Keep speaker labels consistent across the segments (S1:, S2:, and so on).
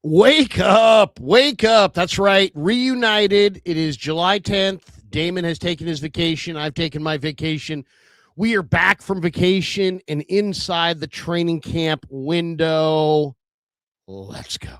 S1: Wake up. Wake up. That's right. Reunited. It is July 10th. Damon has taken his vacation. I've taken my vacation. We are back from vacation and inside the training camp window. Let's go.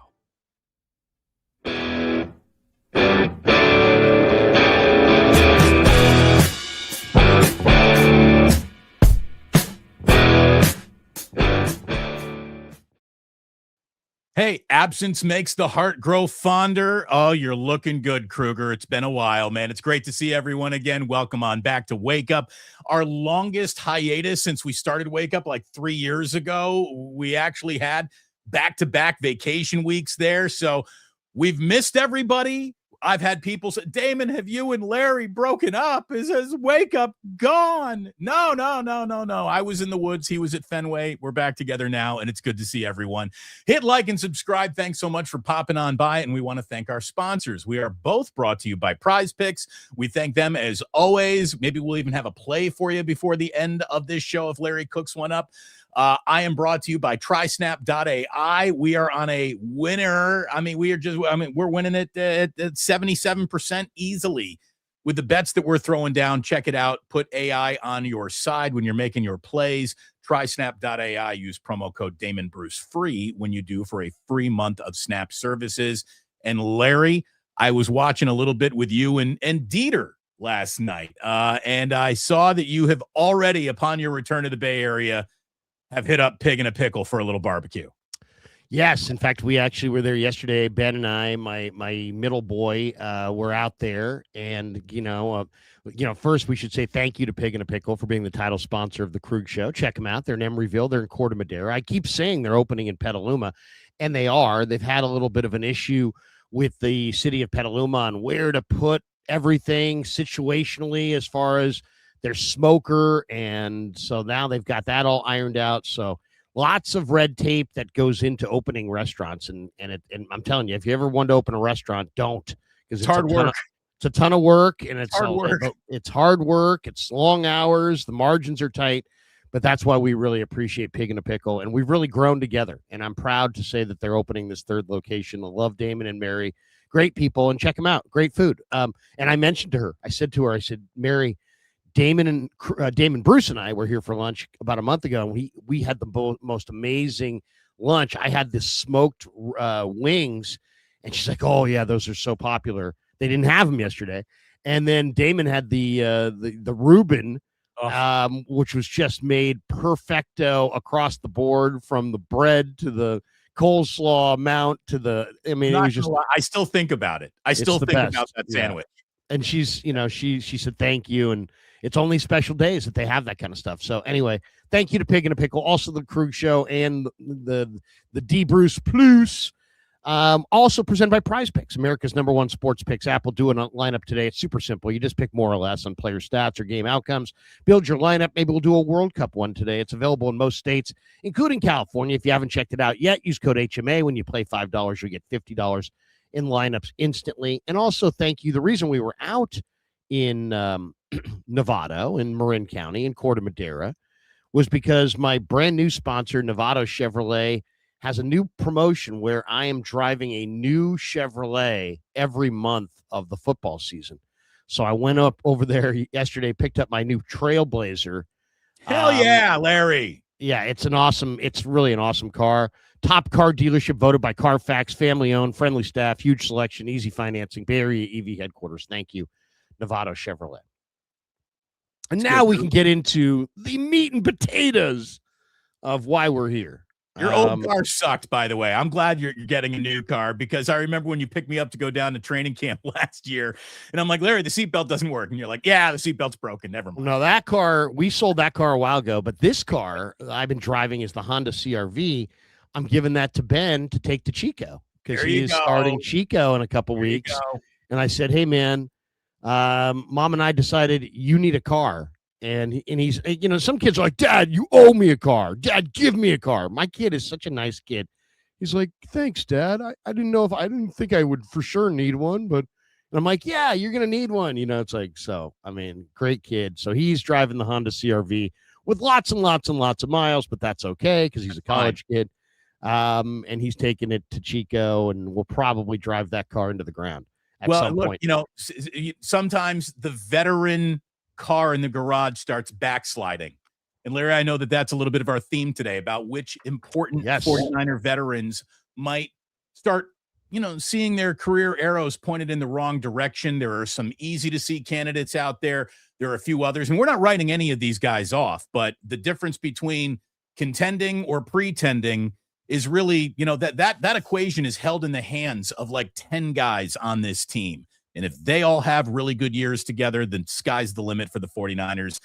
S2: Hey, absence makes the heart grow fonder. Oh, you're looking good, Krueger. It's been a while, man. It's great to see everyone again. Welcome on back to Wake Up. Our longest hiatus since we started Wake Up like 3 years ago. We actually had back-to-back vacation weeks there. So we've missed everybody. I've had people say, Damon, have you and Larry broken up? Is Wake Up gone? No. I was in the woods. He was at Fenway. We're back together now, and it's good to see everyone. Hit like and subscribe. Thanks so much for popping on by, and we want to thank our sponsors. We are both brought to you by Prize Picks. We thank them as always. Maybe we'll even have a play for you before the end of this show if Larry cooks one up. I am brought to you by TriSnap.ai. We are on a winner. We're winning it at 77% easily with the bets that we're throwing down. Check it out. Put AI on your side when you're making your plays. TriSnap.ai. Use promo code Damon Bruce free when you do for a free month of Snap services. And Larry, I was watching a little bit with you and Dieter last night, and I saw that you have already, upon your return to the Bay Area, have hit up Pig in a Pickle for a little barbecue.
S1: Yes. In fact, we actually were there yesterday. Ben and I, my middle boy, were out there. And, first we should say thank you to Pig in a Pickle for being the title sponsor of the Krueger Show. Check them out. They're in Emeryville. They're in Corte Madera. I keep saying they're opening in Petaluma, and they are. They've had a little bit of an issue with the city of Petaluma on where to put everything situationally as far as their smoker, and so now they've got that all ironed out. So lots of red tape that goes into opening restaurants, and I'm telling you, if you ever want to open a restaurant, don't, because
S2: it's hard work.
S1: It's a ton of work, and
S2: it's hard work.
S1: It's hard work. It's long hours. The margins are tight, but that's why we really appreciate Pig in a Pickle, and we've really grown together. And I'm proud to say that they're opening this third location. I love Damon and Mary, great people, and check them out. Great food. And I mentioned to her, I said, Mary, Damon Bruce and I were here for lunch about a month ago, and we had the most amazing lunch. I had this smoked wings, and she's like, "Oh yeah, those are so popular." They didn't have them yesterday, and then Damon had the Reuben, which was just made perfecto across the board, from the bread to the coleslaw amount to the. I mean, it was just.
S2: I still think about it. I still think about that sandwich.
S1: Yeah. And she's, she said thank you, and it's only special days that they have that kind of stuff. So anyway, thank you to Pig in a Pickle, also the Krueger Show, and the D Bruce Plus. Also presented by Prize Picks, America's #1 sports picks app. Will do a lineup today. It's super simple. You just pick more or less on player stats or game outcomes. Build your lineup. Maybe we'll do a World Cup one today. It's available in most states, including California. If you haven't checked it out yet, use code HMA. When you play $5, you'll get $50 in lineups instantly. And also thank you. The reason we were out in Novato, in Marin County, in Corte Madera, was because my brand new sponsor, Novato Chevrolet, has a new promotion where I am driving a new Chevrolet every month of the football season. So I went up over there yesterday, picked up my new Trailblazer.
S2: Hell yeah, Larry.
S1: Yeah, it's really an awesome car. Top car dealership voted by Carfax, family owned, friendly staff, huge selection, easy financing, Bay Area EV headquarters. Thank you, Novato Chevrolet. And now we can get into the meat and potatoes of why we're here.
S2: Your old car sucked, by the way. I'm glad you're getting a new car, because I remember when you picked me up to go down to training camp last year, and I'm like, Larry, the seatbelt doesn't work. And you're like, yeah, the seatbelt's broken. Never mind.
S1: No, that car, we sold that car a while ago, but this car I've been driving is the Honda CR-V. I'm giving that to Ben to take to Chico, because he is starting Chico in a couple weeks. And I said, hey, man, Mom and I decided you need a car. And he's, some kids are like, Dad, you owe me a car. Dad, give me a car. My kid is such a nice kid. He's like, thanks, Dad. I didn't think I would for sure need one, but I'm like, yeah, you're going to need one. It's like, so, great kid. So he's driving the Honda CR-V with lots and lots and lots of miles, but that's okay, because he's a college kid. And he's taking it to Chico, and we'll probably drive that car into the ground at
S2: Well,
S1: some
S2: look,
S1: point.
S2: sometimes the veteran car in the garage starts backsliding. And Larry, I know that that's a little bit of our theme today about which important
S1: Yes.
S2: 49er veterans might start, seeing their career arrows pointed in the wrong direction. There are some easy to see candidates out there. There are a few others, and we're not writing any of these guys off, but the difference between contending or pretending is really, that equation is held in the hands of like 10 guys on this team. And if they all have really good years together, then sky's the limit for the 49ers.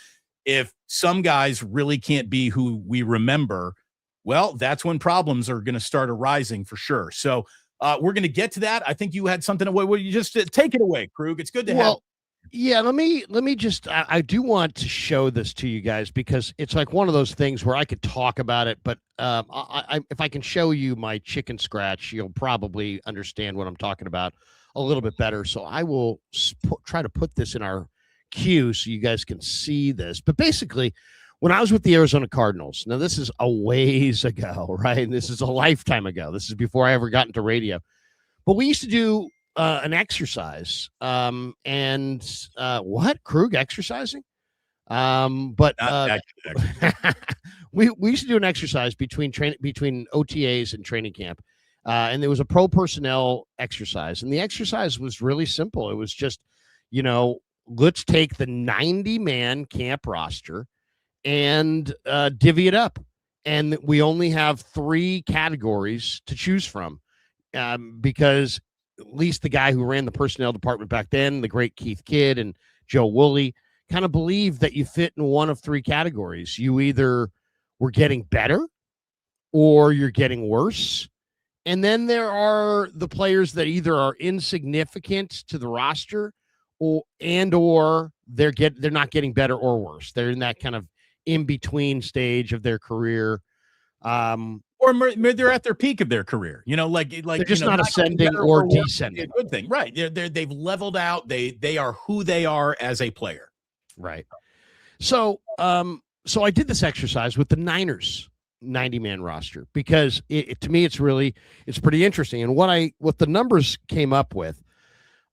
S2: If some guys really can't be who we remember, well, that's when problems are going to start arising for sure. So we're going to get to that. I think you had something away. Will you just take it away, Krug? It's good to have.
S1: Yeah, let me just, I do want to show this to you guys because it's like one of those things where I could talk about it, but if I can show you my chicken scratch, you'll probably understand what I'm talking about a little bit better. So I will try to put this in our queue so you guys can see this. But basically, when I was with the Arizona Cardinals, now this is a ways ago, right? This is a lifetime ago. This is before I ever got into radio. But we used to do an exercise. What? Krug exercising? We used to do an exercise between OTAs and training camp. And there was a pro personnel exercise. And the exercise was really simple. It was just, let's take the 90-man camp roster and divvy it up. And we only have 3 categories to choose from because at least the guy who ran the personnel department back then, the great Keith Kidd and Joe Woolley, kind of believed that you fit in one of 3 categories. You either were getting better or you're getting worse. And then there are the players that either are insignificant to the roster or they're not getting better or worse. They're in that kind of in-between stage of their career.
S2: Or they're at their peak of their career, like
S1: they're just not ascending or descending.
S2: A good thing, right? They've leveled out. They are who they are as a player,
S1: right? So I did this exercise with the Niners 90-man roster because to me it's pretty interesting. And what the numbers came up with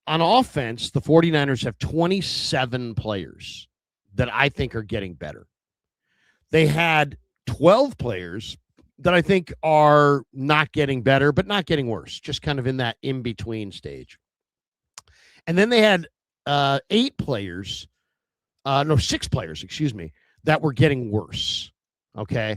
S1: on offense, the 49ers have 27 players that I think are getting better. They had 12 players that I think are not getting better, but not getting worse, just kind of in that in-between stage. And then they had 6 players, that were getting worse. Okay.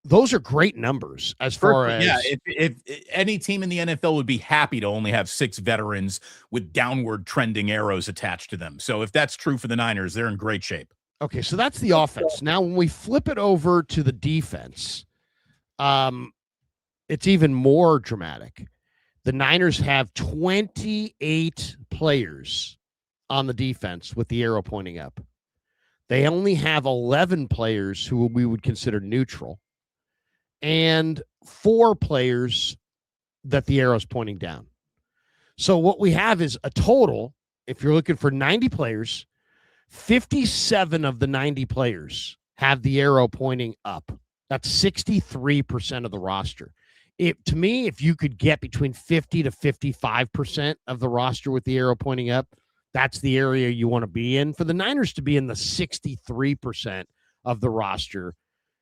S1: Those are great numbers as far as
S2: if any team in the NFL would be happy to only have 6 veterans with downward trending arrows attached to them. So if that's true for the Niners, they're in great shape.
S1: Okay, so that's the offense. Now, when we flip it over to the defense, it's even more dramatic. The Niners have 28 players on the defense with the arrow pointing up. They only have 11 players who we would consider neutral and 4 players that the arrow's pointing down. So what we have is a total, if you're looking for 90 players, 57 of the 90 players have the arrow pointing up. That's 63% of the roster. To me, if you could get between 50 to 55% of the roster with the arrow pointing up, that's the area you want to be in. For the Niners to be in the 63% of the roster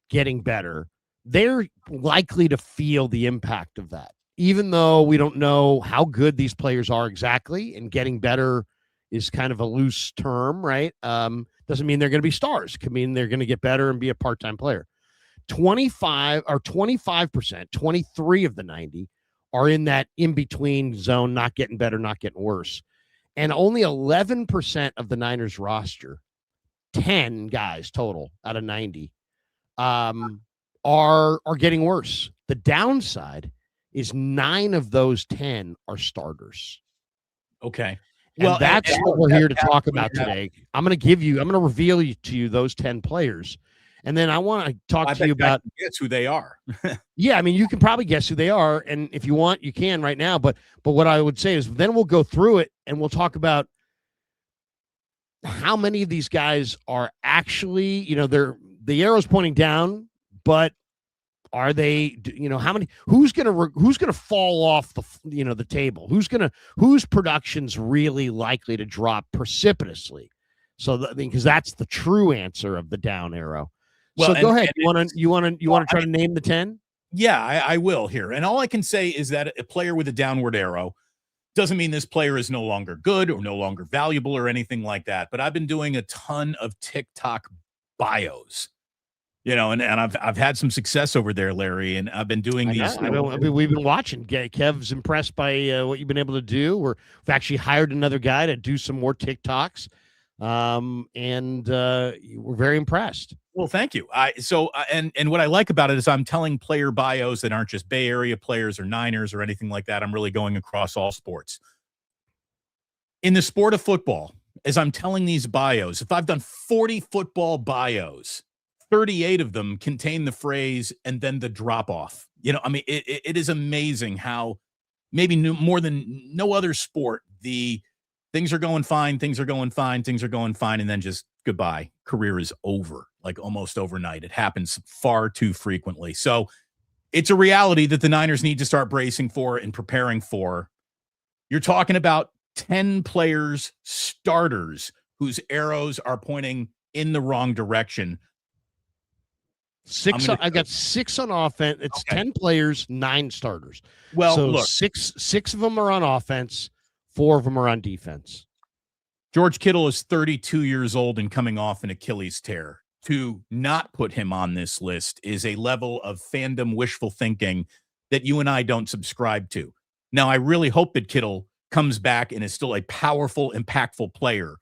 S1: getting better, they're likely to feel the impact of that. Even though we don't know how good these players are exactly, and getting better is kind of a loose term, right? Doesn't mean they're going to be stars. It could mean they're going to get better and be a part-time player. 25%, 23 of the 90 are in that in-between zone, not getting better, not getting worse. And only 11% of the Niners roster, 10 guys total out of 90, are getting worse. The downside is 9 of those 10 are starters.
S2: Okay.
S1: Well, that's what we're here to talk about today. I'm going to reveal to you those 10 players. And then I want to talk to you about
S2: guess who they are.
S1: Yeah, I mean, you can probably guess who they are, and if you want, you can right now. But what I would say is, then we'll go through it and we'll talk about how many of these guys are actually, the arrow's pointing down, but are they, who's going to fall off the table? Whose production's really likely to drop precipitously? So because that's the true answer of the down arrow. Well, so go ahead. You want to try to name the 10?
S2: Yeah, I will here. And all I can say is that a player with a downward arrow doesn't mean this player is no longer good or no longer valuable or anything like that. But I've been doing a ton of TikTok bios, and I've had some success over there, Larry. And I've been doing these.
S1: We've been watching. Kev's impressed by what you've been able to do. We've actually hired another guy to do some more TikToks. And we're very impressed.
S2: Well, thank you. And what I like about it is I'm telling player bios that aren't just Bay Area players or Niners or anything like that. I'm really going across all sports. In the sport of football, as I'm telling these bios, if I've done 40 football bios, 38 of them contain the phrase and then the drop off. It is amazing how maybe more than no other sport, the things are going fine, things are going fine, things are going fine, and then just goodbye. Career is over, like almost overnight. It happens far too frequently. So it's a reality that the Niners need to start bracing for and preparing for. You're talking about 10 players, starters, whose arrows are pointing in the wrong direction.
S1: I got 6 on offense. It's okay. 10 players, 9 starters.
S2: Well,
S1: so
S2: look,
S1: six of them are on offense. 4 of them are on defense.
S2: George Kittle is 32 years old and coming off an Achilles tear. To not put him on this list is a level of fandom wishful thinking that you and I don't subscribe to. Now, I really hope that Kittle comes back and is still a powerful, impactful player.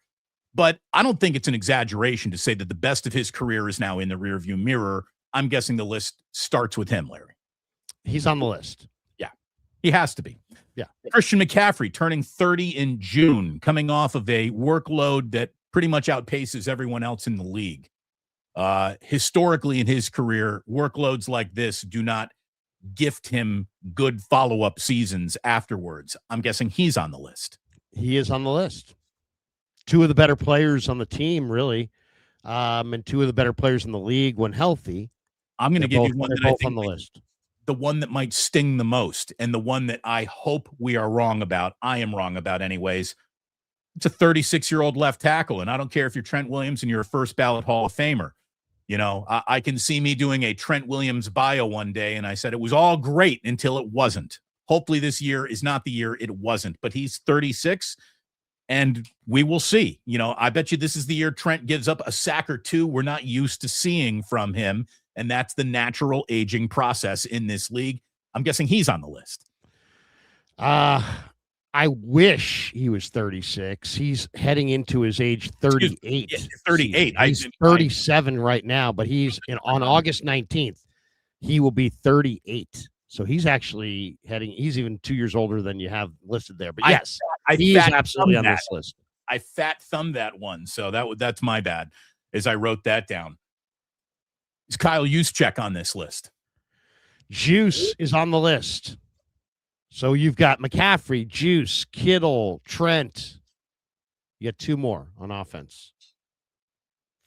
S2: But I don't think it's an exaggeration to say that the best of his career is now in the rearview mirror. I'm guessing the list starts with him, Larry.
S1: He's on the list.
S2: Yeah, he has to be.
S1: Yeah.
S2: Christian McCaffrey turning 30 in June, coming off of a workload that pretty much outpaces everyone else in the league. Historically in his career, workloads like this do not gift him good follow-up seasons afterwards. I'm guessing he's on the list.
S1: He is on the list. 2 of the better players on the team, really, and 2 of the better players in the league when healthy.
S2: I'm going to give you one that I think
S1: on the list.
S2: The one that might sting the most, and the one that I hope we are wrong about. I am wrong about anyways. It's a 36-year-old left tackle, and I don't care if you're Trent Williams and you're a first ballot Hall of Famer. I can see me doing a Trent Williams bio one day, and I said it was all great until it wasn't. Hopefully this year is not the year it wasn't, but he's 36, and we will see. I bet you this is the year Trent gives up a sack or 2 we're not used to seeing from him. And that's the natural aging process in this league. I'm guessing he's on the list.
S1: I wish he was 36. He's heading into his age 38.
S2: 38.
S1: He's 37 right now, but he's on August 19th. He will be 38. So he's actually he's even 2 years older than you have listed there. But yes, he is absolutely on this list.
S2: I fat thumbed that one. So that's my bad as I wrote that down. Is Kyle Juszczyk on this list?
S1: Juice is on the list. So you've got McCaffrey, Juice, Kittle, Trent. You got 2 more on offense.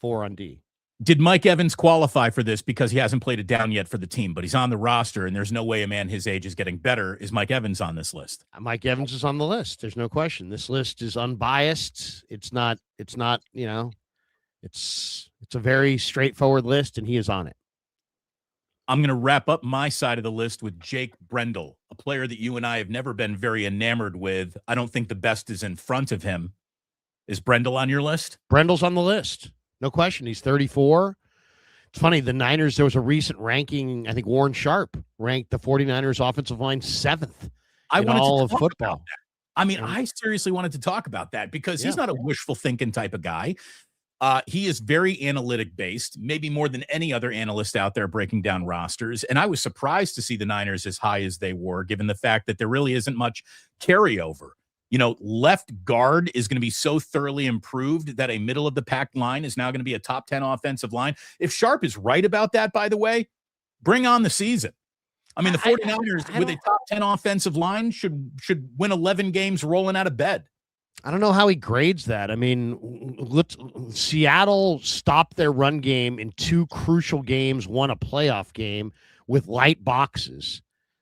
S1: 4 on D.
S2: Did Mike Evans qualify for this because he hasn't played it down yet for the team, but he's on the roster and there's no way a man his age is getting better? Is Mike Evans on this list?
S1: Mike Evans is on the list. There's no question. This list is unbiased. It's not, it's a very straightforward list, and he is on it.
S2: I'm going to wrap up my side of the list with Jake Brendel, a player that you and I have never been very enamored with. I don't think the best is in front of him. Is Brendel on your list?
S1: Brendel's on the list. No question. He's 34. It's funny. The Niners, there was a recent ranking. I think Warren Sharp ranked the 49ers offensive line 7th in all of football.
S2: I seriously wanted to talk about that because he's not a wishful thinking type of guy. He is very analytic based, maybe more than any other analyst out there breaking down rosters. And I was surprised to see the Niners as high as they were, given the fact that there really isn't much carryover. Left guard is going to be so thoroughly improved that a middle of the pack line is now going to be a top 10 offensive line. If Sharp is right about that, by the way, bring on the season. The 49ers with a top 10 offensive line should win 11 games rolling out of bed.
S1: I don't know how he grades that. Seattle stopped their run game in 2 crucial games, won a playoff game with light boxes.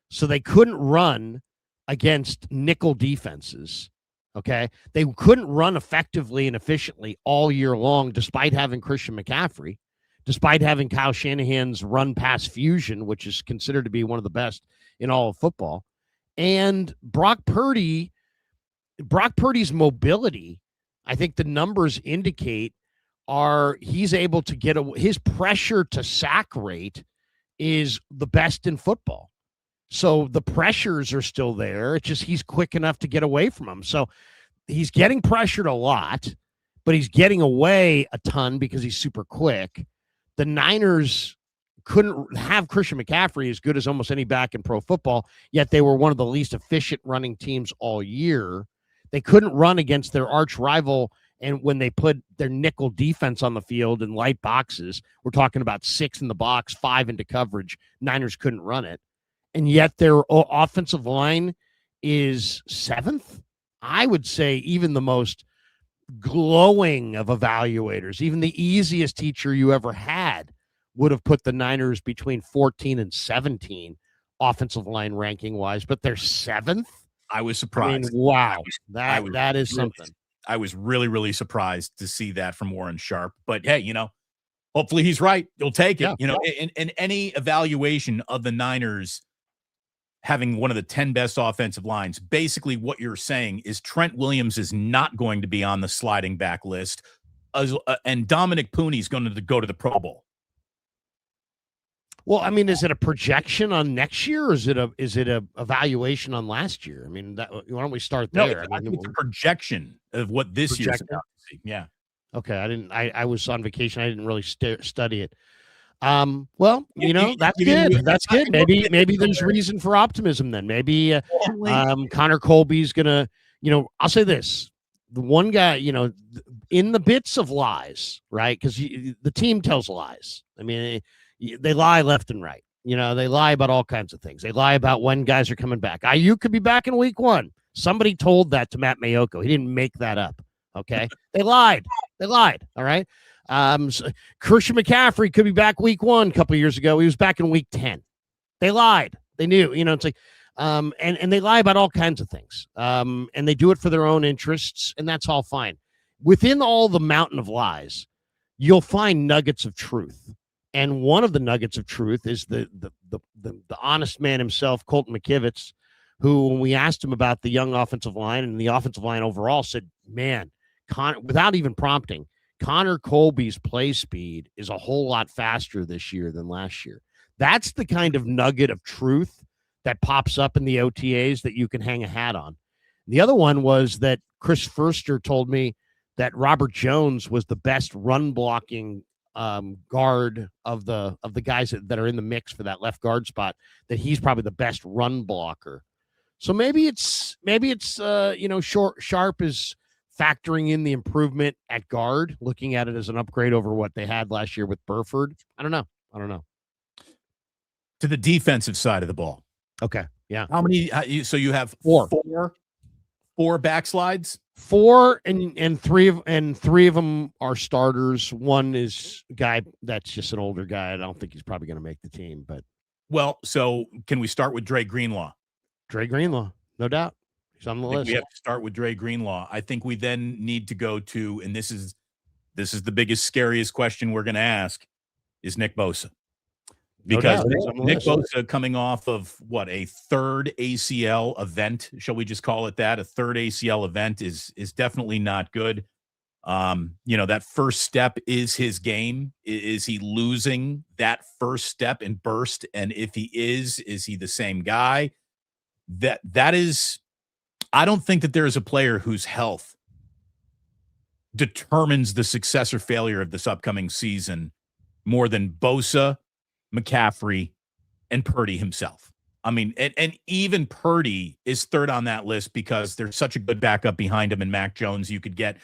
S1: So they couldn't run against nickel defenses. Okay. They couldn't run effectively and efficiently all year long, despite having Christian McCaffrey, despite having Kyle Shanahan's run pass fusion, which is considered to be one of the best in all of football. And Brock Purdy's mobility, I think the numbers indicate, he's able to get his pressure to sack rate is the best in football. So the pressures are still there. It's just he's quick enough to get away from them. So he's getting pressured a lot, but he's getting away a ton because he's super quick. The Niners couldn't have Christian McCaffrey as good as almost any back in pro football, yet they were one of the least efficient running teams all year. They couldn't run against their arch rival, and when they put their nickel defense on the field in light boxes, we're talking about 6 in the box, 5 into coverage. Niners couldn't run it. And yet their offensive line is 7th. I would say even the most glowing of evaluators, even the easiest teacher you ever had, would have put the Niners between 14 and 17 offensive line ranking wise, but they're 7th.
S2: I was surprised.
S1: I mean, wow. That is something.
S2: I was really, really surprised to see that from Warren Sharp. But hey, hopefully he's right. You'll take it.
S1: Yeah.
S2: In any evaluation of the Niners having one of the 10 best offensive lines, basically what you're saying is Trent Williams is not going to be on the sliding back list, and Dominic Pooney is going to go to the Pro Bowl.
S1: Well, I mean, is it a projection on next year, or is it a evaluation on last year? I mean, why don't we start there?
S2: No, I mean, it's a projection of what this year's about to see. Yeah.
S1: Okay, I was on vacation. I didn't really study it. Well, that's good. That's good. Maybe there's reason for optimism then. Maybe Connor Colby's gonna. I'll say this: the one guy, in the bits of lies, right? Because the team tells lies. I mean, they lie left and right. They lie about all kinds of things. They lie about when guys are coming back. Aiyuk could be back in week 1. Somebody told that to Matt Mayoko. He didn't make that up. Okay, they lied. All right. So Christian McCaffrey could be back week 1 a couple of years ago. He was back in week 10. They lied. They knew. It's like, and they lie about all kinds of things. And they do it for their own interests, and that's all fine. Within all the mountain of lies, you'll find nuggets of truth. And one of the nuggets of truth is the honest man himself, Colton McKivitz, who, when we asked him about the young offensive line and the offensive line overall, said, man, without even prompting, Connor Colby's play speed is a whole lot faster this year than last year. That's the kind of nugget of truth that pops up in the OTAs that you can hang a hat on. The other one was that Chris Furster told me that Robert Jones was the best run blocking guard of the guys that are in the mix for that left guard spot, that he's probably the best run blocker. So maybe it's Sharp is factoring in the improvement at guard, looking at it as an upgrade over what they had last year with Burford. I don't know.
S2: To the defensive side of the ball.
S1: Okay. Yeah.
S2: How many? So you have
S1: four
S2: backslides.
S1: 4 and three of them are starters. One is a guy that's just an older guy. I don't think he's probably going to make the team, but
S2: so can we start with Dre Greenlaw?
S1: Dre Greenlaw, no doubt. He's on the list.
S2: We have to start with Dre Greenlaw. I think we then need to go to, and this is the biggest, scariest question we're going to ask, is Nick Bosa. Because Nick Bosa, coming off of a third ACL event, shall we just call it that? A third ACL event is definitely not good. That first step is his game. Is he losing that first step and burst? And if he is he the same guy? That is, I don't think that there is a player whose health determines the success or failure of this upcoming season more than Bosa, McCaffrey, and Purdy himself. I mean, and even Purdy is third on that list because there's such a good backup behind him in Mac Jones. You could get,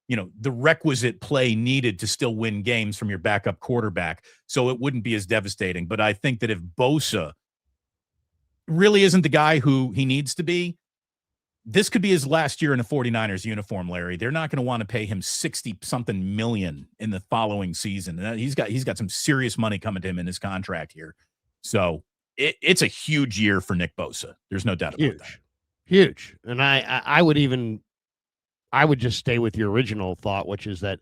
S2: the requisite play needed to still win games from your backup quarterback. So it wouldn't be as devastating. But I think that if Bosa really isn't the guy who he needs to be, this could be his last year in a 49ers uniform, Larry. They're not going to want to pay him 60-something million in the following season. He's got some serious money coming to him in his contract here. So it's a huge year for Nick Bosa. There's no doubt about that.
S1: Huge. And I would just stay with your original thought, which is that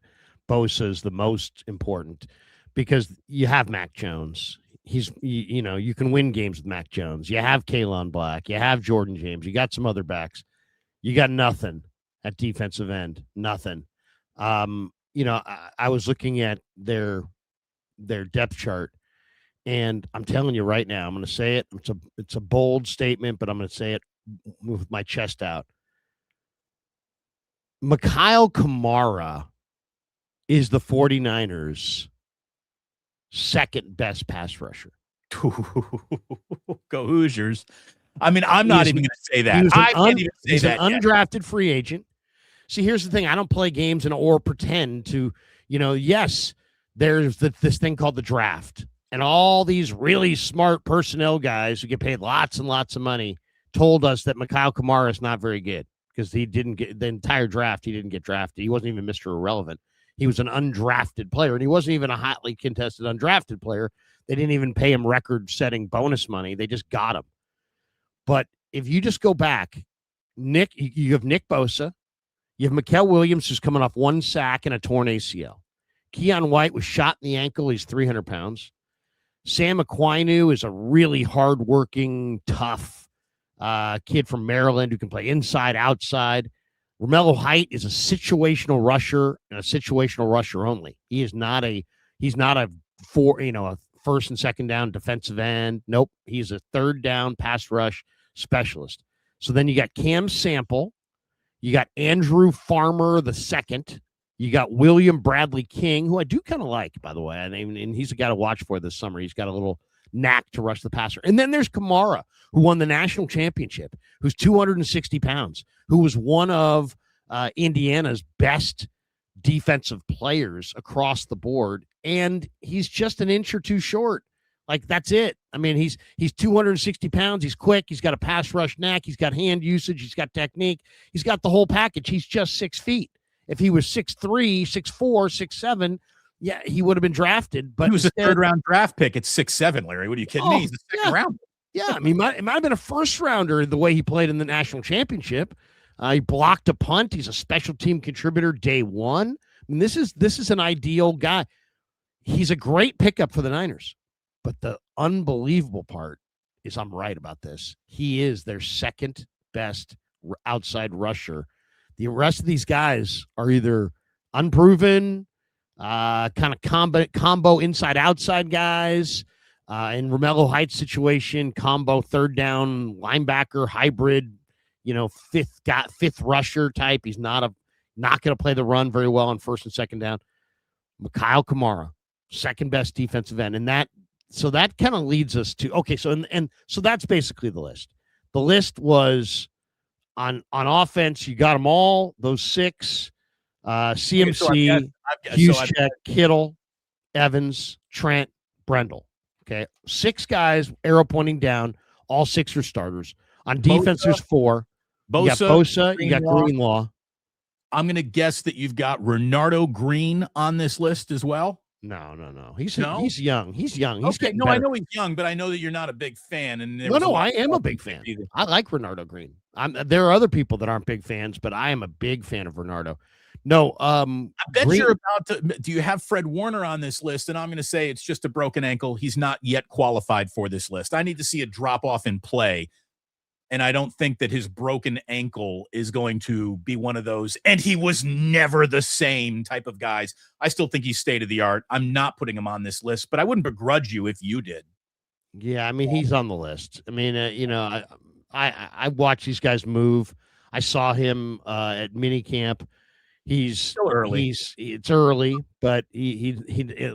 S1: Bosa is the most important because you have Mac Jones. You can win games with Mac Jones. You have Kalen Black. You have Jordan James. You got some other backs. You got nothing at defensive end. Nothing. I was looking at their depth chart, and I'm telling you right now, I'm going to say it. It's a bold statement, but I'm going to say it with my chest out. Mikhail Kamara is the 49ers' second best pass rusher.
S2: Go Hoosiers. I mean, I'm not even going to say that. I can't even say that.
S1: He's an undrafted free agent. See, here's the thing. I don't play games or pretend to, yes, there's this thing called the draft. And all these really smart personnel guys who get paid lots and lots of money told us that Mikhail Kamara is not very good because he didn't get the entire draft. He didn't get drafted. He wasn't even Mr. Irrelevant. He was an undrafted player, and he wasn't even a hotly contested undrafted player. They didn't even pay him record-setting bonus money. They just got him. But if you just go back, you have Nick Bosa. You have Mikael Williams, who's coming off one sack and a torn ACL. Keon White was shot in the ankle. He's 300 pounds. Sam Aquinu is a really hardworking, tough kid from Maryland who can play inside, outside. Romello Height is a situational rusher and a situational rusher only. He's not a first and second down defensive end. Nope. He's a third down pass rush specialist. So then you got Cam Sample. You got Andrew Farmer the second. You got William Bradley King, who I do kind of like, by the way. And he's a guy to watch for this summer. He's got a little knack to rush the passer. And then there's Kamara, who won the national championship, who's 260 pounds, who was one of Indiana's best defensive players across the board. And he's just an inch or two short. Like, that's it. I mean, he's 260 pounds. He's quick. He's got a pass rush knack. He's got hand usage. He's got technique. He's got the whole package. He's just 6 feet. If he was 6'3", 6'4", 6'7", yeah, he would have been drafted. But
S2: he was a third-round draft pick at 6'7", Larry. What are you kidding me? He's a second round.
S1: Yeah, I mean, it might have been a first-rounder the way he played in the national championship. He blocked a punt. He's a special team contributor day one. I mean, this is an ideal guy. He's a great pickup for the Niners. But the unbelievable part is I'm right about this. He is their second best outside rusher. The rest of these guys are either unproven, kind of combo inside-outside guys. In Romello Heights situation, combo third down linebacker hybrid, fifth rusher type. He's not going to play the run very well on first and second down. Mikhail Kamara, second best defensive end, and that kind of leads us to so that's basically the list. The list was on offense. You got them all, those six: CMC, Juszczyk, Kittle, Evans, Trent, Brendel. Okay, 6 guys, arrow pointing down. All 6 are starters. On defense, there's 4. You got Bosa, you got Greenlaw.
S2: I'm going to guess that you've got Renardo Green on this list as well.
S1: No. He's young. He's young. He's getting
S2: better.
S1: I
S2: know he's young, but I know that you're not a big fan. And
S1: I am a big fan. I like Renardo Green. There are other people that aren't big fans, but I am a big fan of Renardo. No, I
S2: bet you're about to. Do you have Fred Warner on this list? And I'm going to say it's just a broken ankle. He's not yet qualified for this list. I need to see a drop off in play. And I don't think that his broken ankle is going to be one of those, and he was never the same type of guys. I still think he's state of the art. I'm not putting him on this list, but I wouldn't begrudge you if you did.
S1: Yeah, I mean, he's on the list. I mean, I watch these guys move. I saw him at minicamp. He's
S2: still early.
S1: It's early, but he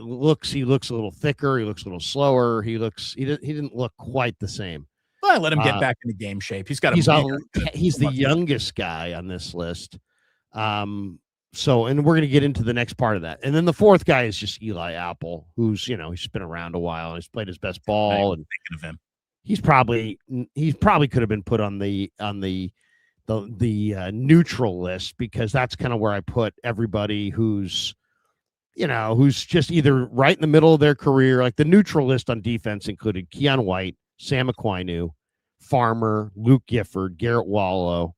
S1: looks a little thicker. He looks a little slower. He didn't look quite the same.
S2: Well, I let him get back into game shape. He's
S1: the youngest guy on this list. So, and we're going to get into the next part of that. And then the fourth guy is just Eli Apple, who's, he's been around a while and he's played his best ball. And
S2: thinking of him.
S1: He probably could have been put on the neutral list, because that's kind of where I put everybody who's who's just either right in the middle of their career. Like the neutral list on defense included Keon White, Sam Aquinu, Farmer, Luke Gifford, Garrett Wallow,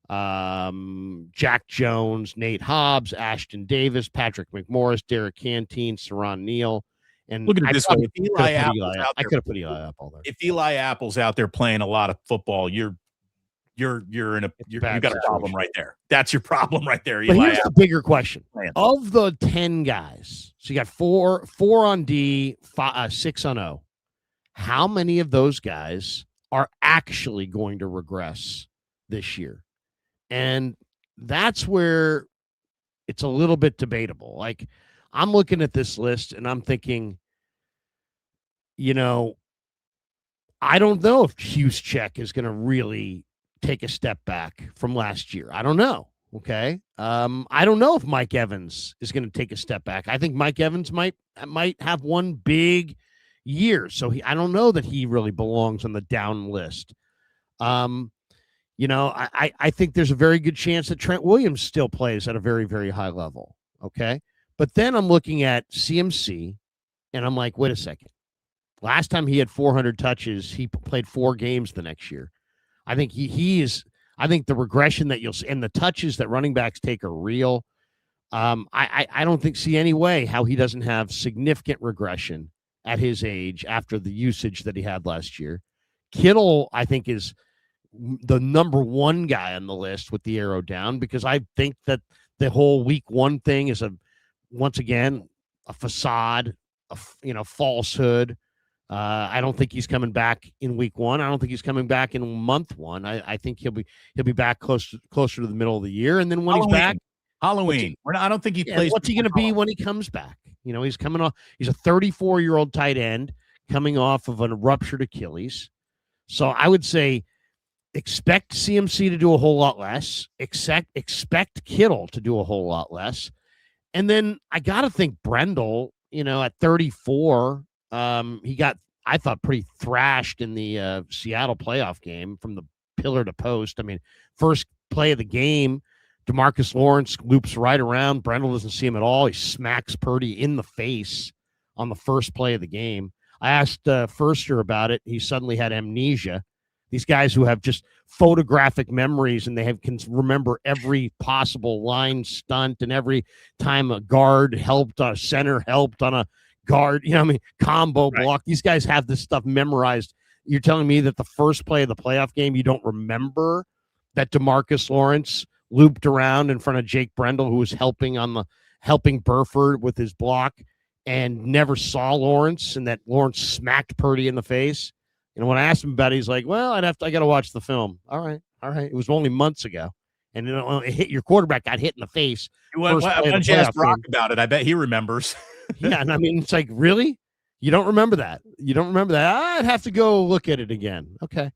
S1: Jack Jones, Nate Hobbs, Ashton Davis, Patrick McMorris, Derek Canteen, Saron Neal. And
S2: look at it this way:
S1: I could have put Eli Apple there.
S2: If Eli Apple's out there playing a lot of football, you got a problem right there. That's your problem right there.
S1: But here's the bigger question: of the 10 guys, so you got four on D, 6 on O. How many of those guys are actually going to regress this year? And that's where it's a little bit debatable. Like, I'm looking at this list and I'm thinking, I don't know if Juszczyk is going to really take a step back from last year. I don't know. Okay. I don't know if Mike Evans is going to take a step back. I think Mike Evans might have one big year. So I don't know that he really belongs on the down list. I think there's a very good chance that Trent Williams still plays at a very, very high level. Okay. But then I'm looking at CMC and I'm like, wait a second. Last time he had 400 touches, he played 4 games the next year. I think I think the regression that you'll see and the touches that running backs take are real. I don't see any way how he doesn't have significant regression at his age after the usage that he had last year. Kittle, I think, is the number 1 guy on the list with the arrow down, because I think that the whole week 1 thing is once again a facade, falsehood. I don't think he's coming back in week 1. I don't think he's coming back in month 1. I think he'll be back closer to the middle of the year, and then when he's back,
S2: Halloween. I don't think he plays.
S1: What's he going to be when he comes back? He's coming off. He's a 34-year-old tight end coming off of a ruptured Achilles. So I would say expect CMC to do a whole lot less. Expect Kittle to do a whole lot less. And then I got to think Brendel, at 34, he got, I thought, pretty thrashed in the Seattle playoff game from the pillar to post. I mean, first play of the game, DeMarcus Lawrence loops right around. Brendel doesn't see him at all. He smacks Purdy in the face on the first play of the game. I asked Furster about it. He suddenly had amnesia. These guys who have just photographic memories and can remember every possible line stunt and every time a guard helped, a center helped on a guard, combo block. These guys have this stuff memorized. You're telling me that the first play of the playoff game, you don't remember that DeMarcus Lawrence looped around in front of Jake Brendel, who was helping Burford with his block, and never saw Lawrence, and that Lawrence smacked Purdy in the face. When I asked him about it, he's like, well, I got to watch the film. All right. It was only months ago. And your quarterback got hit in the face.
S2: Why don't you ask Brock about it? I bet he remembers.
S1: Yeah. And I mean, it's like, really? You don't remember that? I'd have to go look at it again. Okay.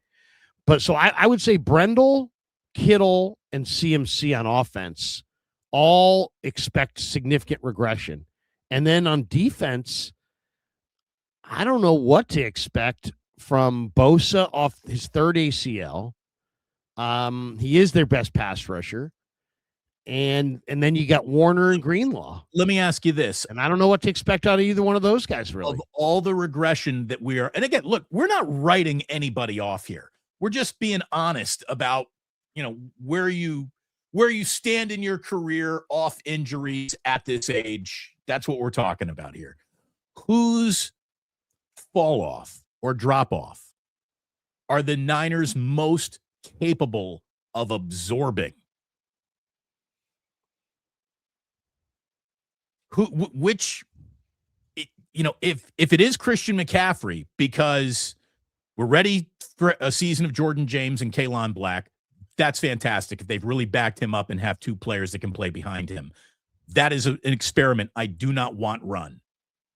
S1: But so I would say Brendel, Kittle, and CMC on offense all expect significant regression. And then on defense, I don't know what to expect from Bosa off his 3rd ACL. He is their best pass rusher. And then you got Warner and Greenlaw.
S2: Let me ask you this.
S1: And I don't know what to expect out of either one of those guys, really.
S2: Of all the regression that we are, and again, look, we're not writing anybody off here. We're just being honest about, where you stand in your career off injuries at this age. That's what we're talking about here. Whose fall off or drop off are the Niners most capable of absorbing? If it is Christian McCaffrey, because we're ready for a season of Jordan James and Kalen Black, that's fantastic. If they've really backed him up and have 2 players that can play behind him, that is an experiment I do not want run.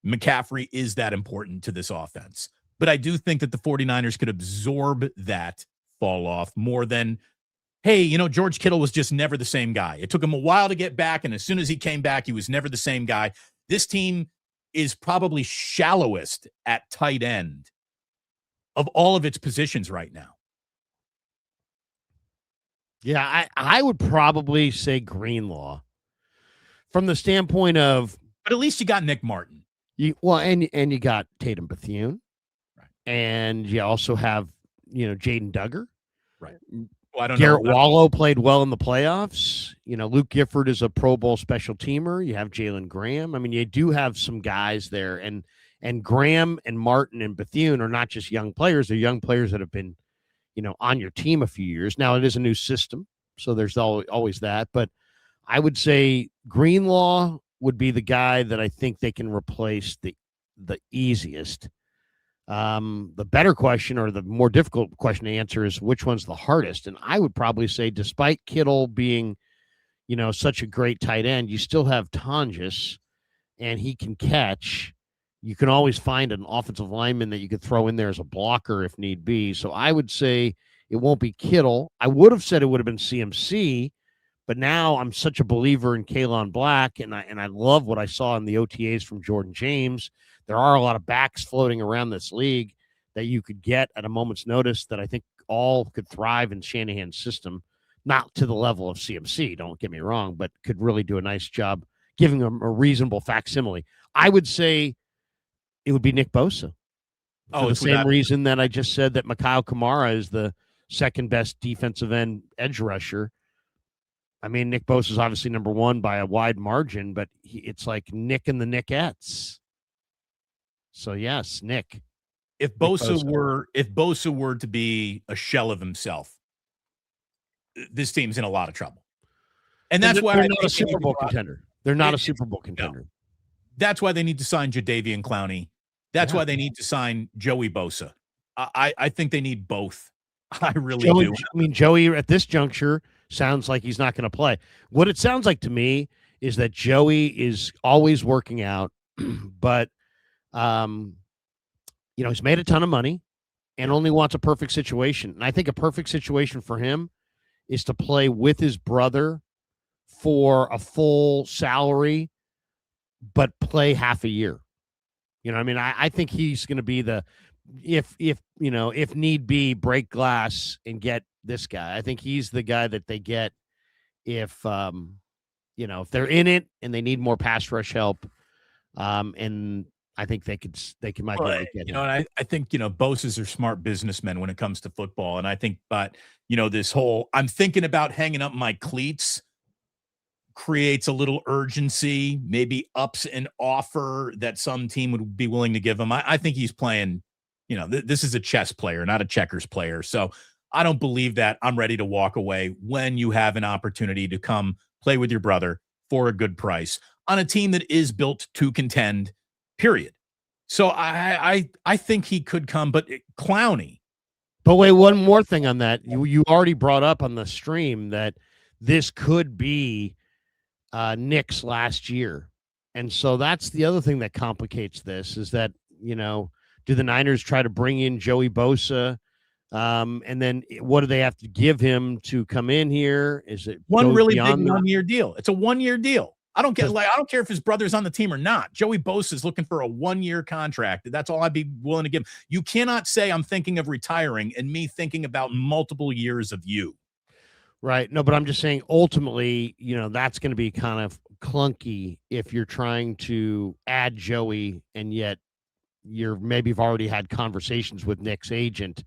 S2: McCaffrey is that important to this offense. But I do think that the 49ers could absorb that fall off more than, hey, George Kittle was just never the same guy. It took him a while to get back, and as soon as he came back, he was never the same guy. This team is probably shallowest at tight end of all of its positions right now.
S1: Yeah, I would probably say Greenlaw from the standpoint of
S2: But at least you got Nick Martin.
S1: And you got Tatum Bethune,
S2: Right.
S1: and you also have Jaden Duggar.
S2: Right. Well, I don't
S1: Garrett
S2: know.
S1: Wallow played well in the playoffs. Luke Gifford is a Pro Bowl special teamer. You have Jalen Graham. I mean, you do have some guys there, and Graham and Martin and Bethune are not just young players. They're young players that have been, on your team a few years. Now it is a new system, so there's always that. But I would say Greenlaw would be the guy that I think they can replace the easiest. The better question, or the more difficult question to answer, is which one's the hardest. And I would probably say, despite Kittle being, such a great tight end, you still have Tonjes, and he can catch. You can always find an offensive lineman that you could throw in there as a blocker if need be. So I would say it won't be Kittle. I would have said it would have been CMC, but now I'm such a believer in Kalen Black, and I love what I saw in the OTAs from Jordan James. There are a lot of backs floating around this league that you could get at a moment's notice that I think all could thrive in Shanahan's system, not to the level of CMC, don't get me wrong, but could really do a nice job giving them a reasonable facsimile. I would say it would be Nick Bosa. For the same reason that I just said that Mikhail Kamara is the second best defensive end edge rusher. I mean, Nick Bosa is obviously number one by a wide margin, but it's like Nick and the Nickettes. So yes, Nick.
S2: If Bosa were to be a shell of himself, this team's in a lot of trouble. And that's why
S1: they're not a Super Bowl contender. They're not a Super Bowl contender.
S2: No. That's why they need to sign Jadeveon Clowney. That's why they need to sign Joey Bosa. I think they need both. I really do.
S1: I mean, Joey at this juncture sounds like he's not going to play. What it sounds like to me is that Joey is always working out, but he's made a ton of money and only wants a perfect situation. And I think a perfect situation for him is to play with his brother for a full salary, but play half a year. I mean, I think he's going to be if need be, break glass and get this guy. I think he's the guy that they get if they're in it and they need more pass rush help. And I think they might be able to get him.
S2: And I think, Bosa's are smart businessmen when it comes to football. And I think, but this whole, I'm thinking about hanging up my cleats creates a little urgency, maybe ups an offer that some team would be willing to give him. I think he's playing, this is a chess player, not a checkers player. So I don't believe that. I'm ready to walk away when you have an opportunity to come play with your brother for a good price on a team that is built to contend, period. So I think he could come, but Clowney.
S1: But wait, one more thing on that. You already brought up on the stream that this could be Nick's last year. And so that's the other thing that complicates this is that, do the Niners try to bring in Joey Bosa? And then what do they have to give him to come in here? Is it
S2: one really big 1-year deal? It's a 1-year deal. I don't care if his brother's on the team or not. Joey Bosa is looking for a 1-year contract. That's all I'd be willing to give him. You cannot say I'm thinking of retiring and me thinking about multiple years of you.
S1: Right. No, but I'm just saying ultimately, that's going to be kind of clunky if you're trying to add Joey and yet you've already had conversations with Nick's agent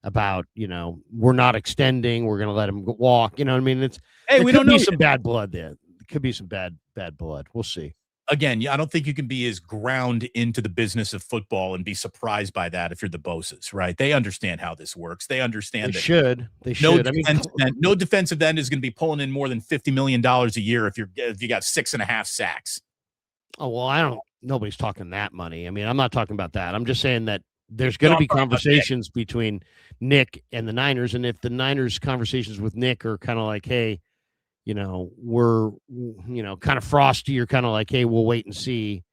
S1: about, we're not extending, we're going to let him walk. You know what I mean?
S2: We don't know.
S1: Some bad blood there. It could be some bad blood. We'll see.
S2: Again, I don't think you can be as ground into the business of football and be surprised by that if you're the Bosas, right? They understand how this works. They understand
S1: They should.
S2: No defensive end is going to be pulling in more than $50 million a year if you got 6.5 sacks.
S1: Oh, well, nobody's talking that money. I mean, I'm not talking about that. I'm just saying that there's going to be conversations between Nick and the Niners. And if the Niners conversations with Nick are kind of like, hey, we're, kind of frosty or kind of like, hey, we'll wait and see,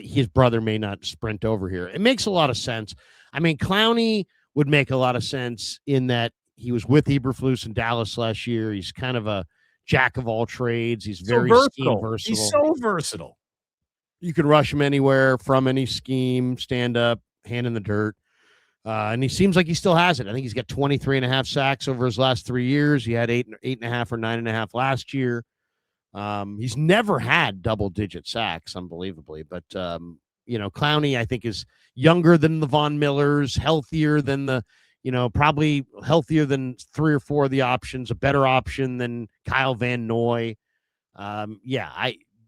S1: his brother may not sprint over here. It makes a lot of sense. I mean, Clowney would make a lot of sense in that he was with Eberflus in Dallas last year. He's kind of a jack of all trades. He's very versatile.
S2: He's so versatile.
S1: You can rush him anywhere from any scheme, stand up, hand in the dirt. And he seems like he still has it. I think he's got 23.5 sacks over his last 3 years. He had 8.5 or 9.5 last year. He's never had double-digit sacks, unbelievably. But, Clowney, I think, is younger than the Von Millers, healthier than probably healthier than 3 or 4 of the options, a better option than Kyle Van Noy.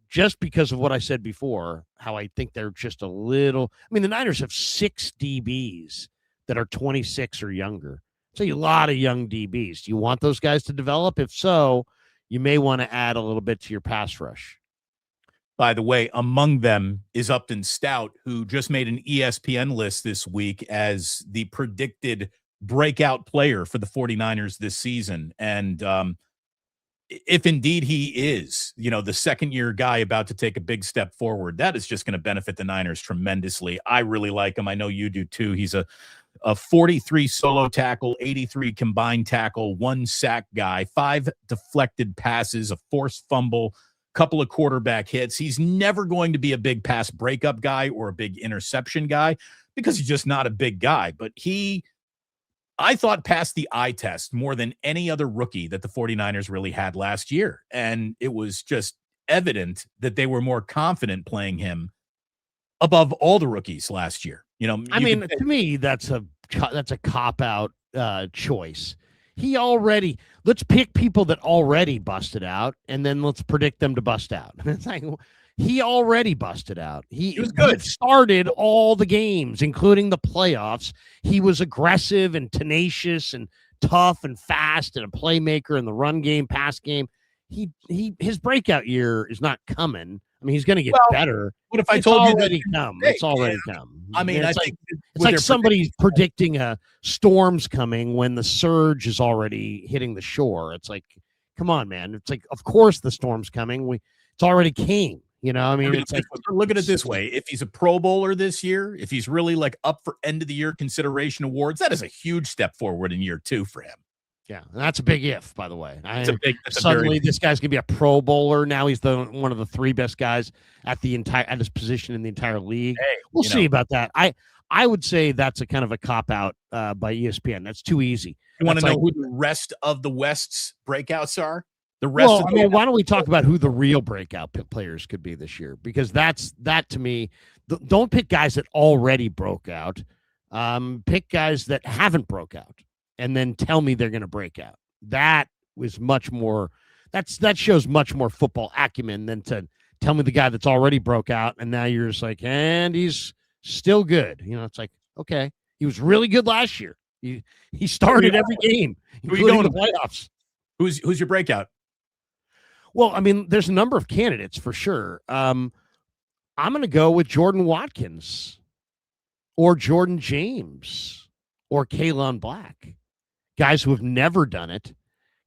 S1: Just because of what I said before, how I think they're just a little. I mean, the Niners have 6 DBs that are 26 or younger. So a lot of young DBs. Do you want those guys to develop? If so, you may want to add a little bit to your pass rush.
S2: By the way, among them is Upton Stout, who just made an ESPN list this week as the predicted breakout player for the 49ers this season. And if indeed he is, the second-year guy about to take a big step forward, that is just going to benefit the Niners tremendously. I really like him. I know you do too. He's a 43 solo tackle, 83 combined tackle, 1 sack guy, 5 deflected passes, a forced fumble, couple of quarterback hits. He's never going to be a big pass breakup guy or a big interception guy because he's just not a big guy. But I thought, passed the eye test more than any other rookie that the 49ers really had last year. And it was just evident that they were more confident playing him above all the rookies last year.
S1: To me, that's a cop-out choice. Let's pick people that already busted out, and then let's predict them to bust out. It's like, he already busted out. He was good. He started all the games, including the playoffs. He was aggressive and tenacious and tough and fast and a playmaker in the run game, pass game. His breakout year is not coming. I mean, he's going to get better.
S2: What if I told you that
S1: it's already come?
S2: I mean,
S1: it's like somebody's predicting a storm's coming when the surge is already hitting the shore. It's like, come on, man. It's like, of course the storm's coming. It's already came.
S2: Look at it this way. If he's a Pro Bowler this year, if he's really up for end of the year consideration awards, that is a huge step forward in year 2 for him.
S1: Yeah, and that's a big if, by the way. Suddenly, this guy's gonna be a Pro Bowler. Now he's one of the 3 best guys at his position in the entire league.
S2: Hey,
S1: we'll see about that. I would say that's a kind of a cop out by ESPN. That's too easy.
S2: You want to know who the rest of the West's breakouts are?
S1: Why don't we talk about who the real breakout players could be this year? Because that to me, don't pick guys that already broke out. Pick guys that haven't broke out, and then tell me they're going to break out. That was much more. That shows much more football acumen than to tell me the guy that's already broke out, and now you're just like, and he's still good. It's like, okay, he was really good last year. He started every game, including the playoffs.
S2: Who's your breakout?
S1: Well, I mean, there's a number of candidates for sure. I'm going to go with Jordan Watkins or Jordan James or Kaylan Black, guys who have never done it,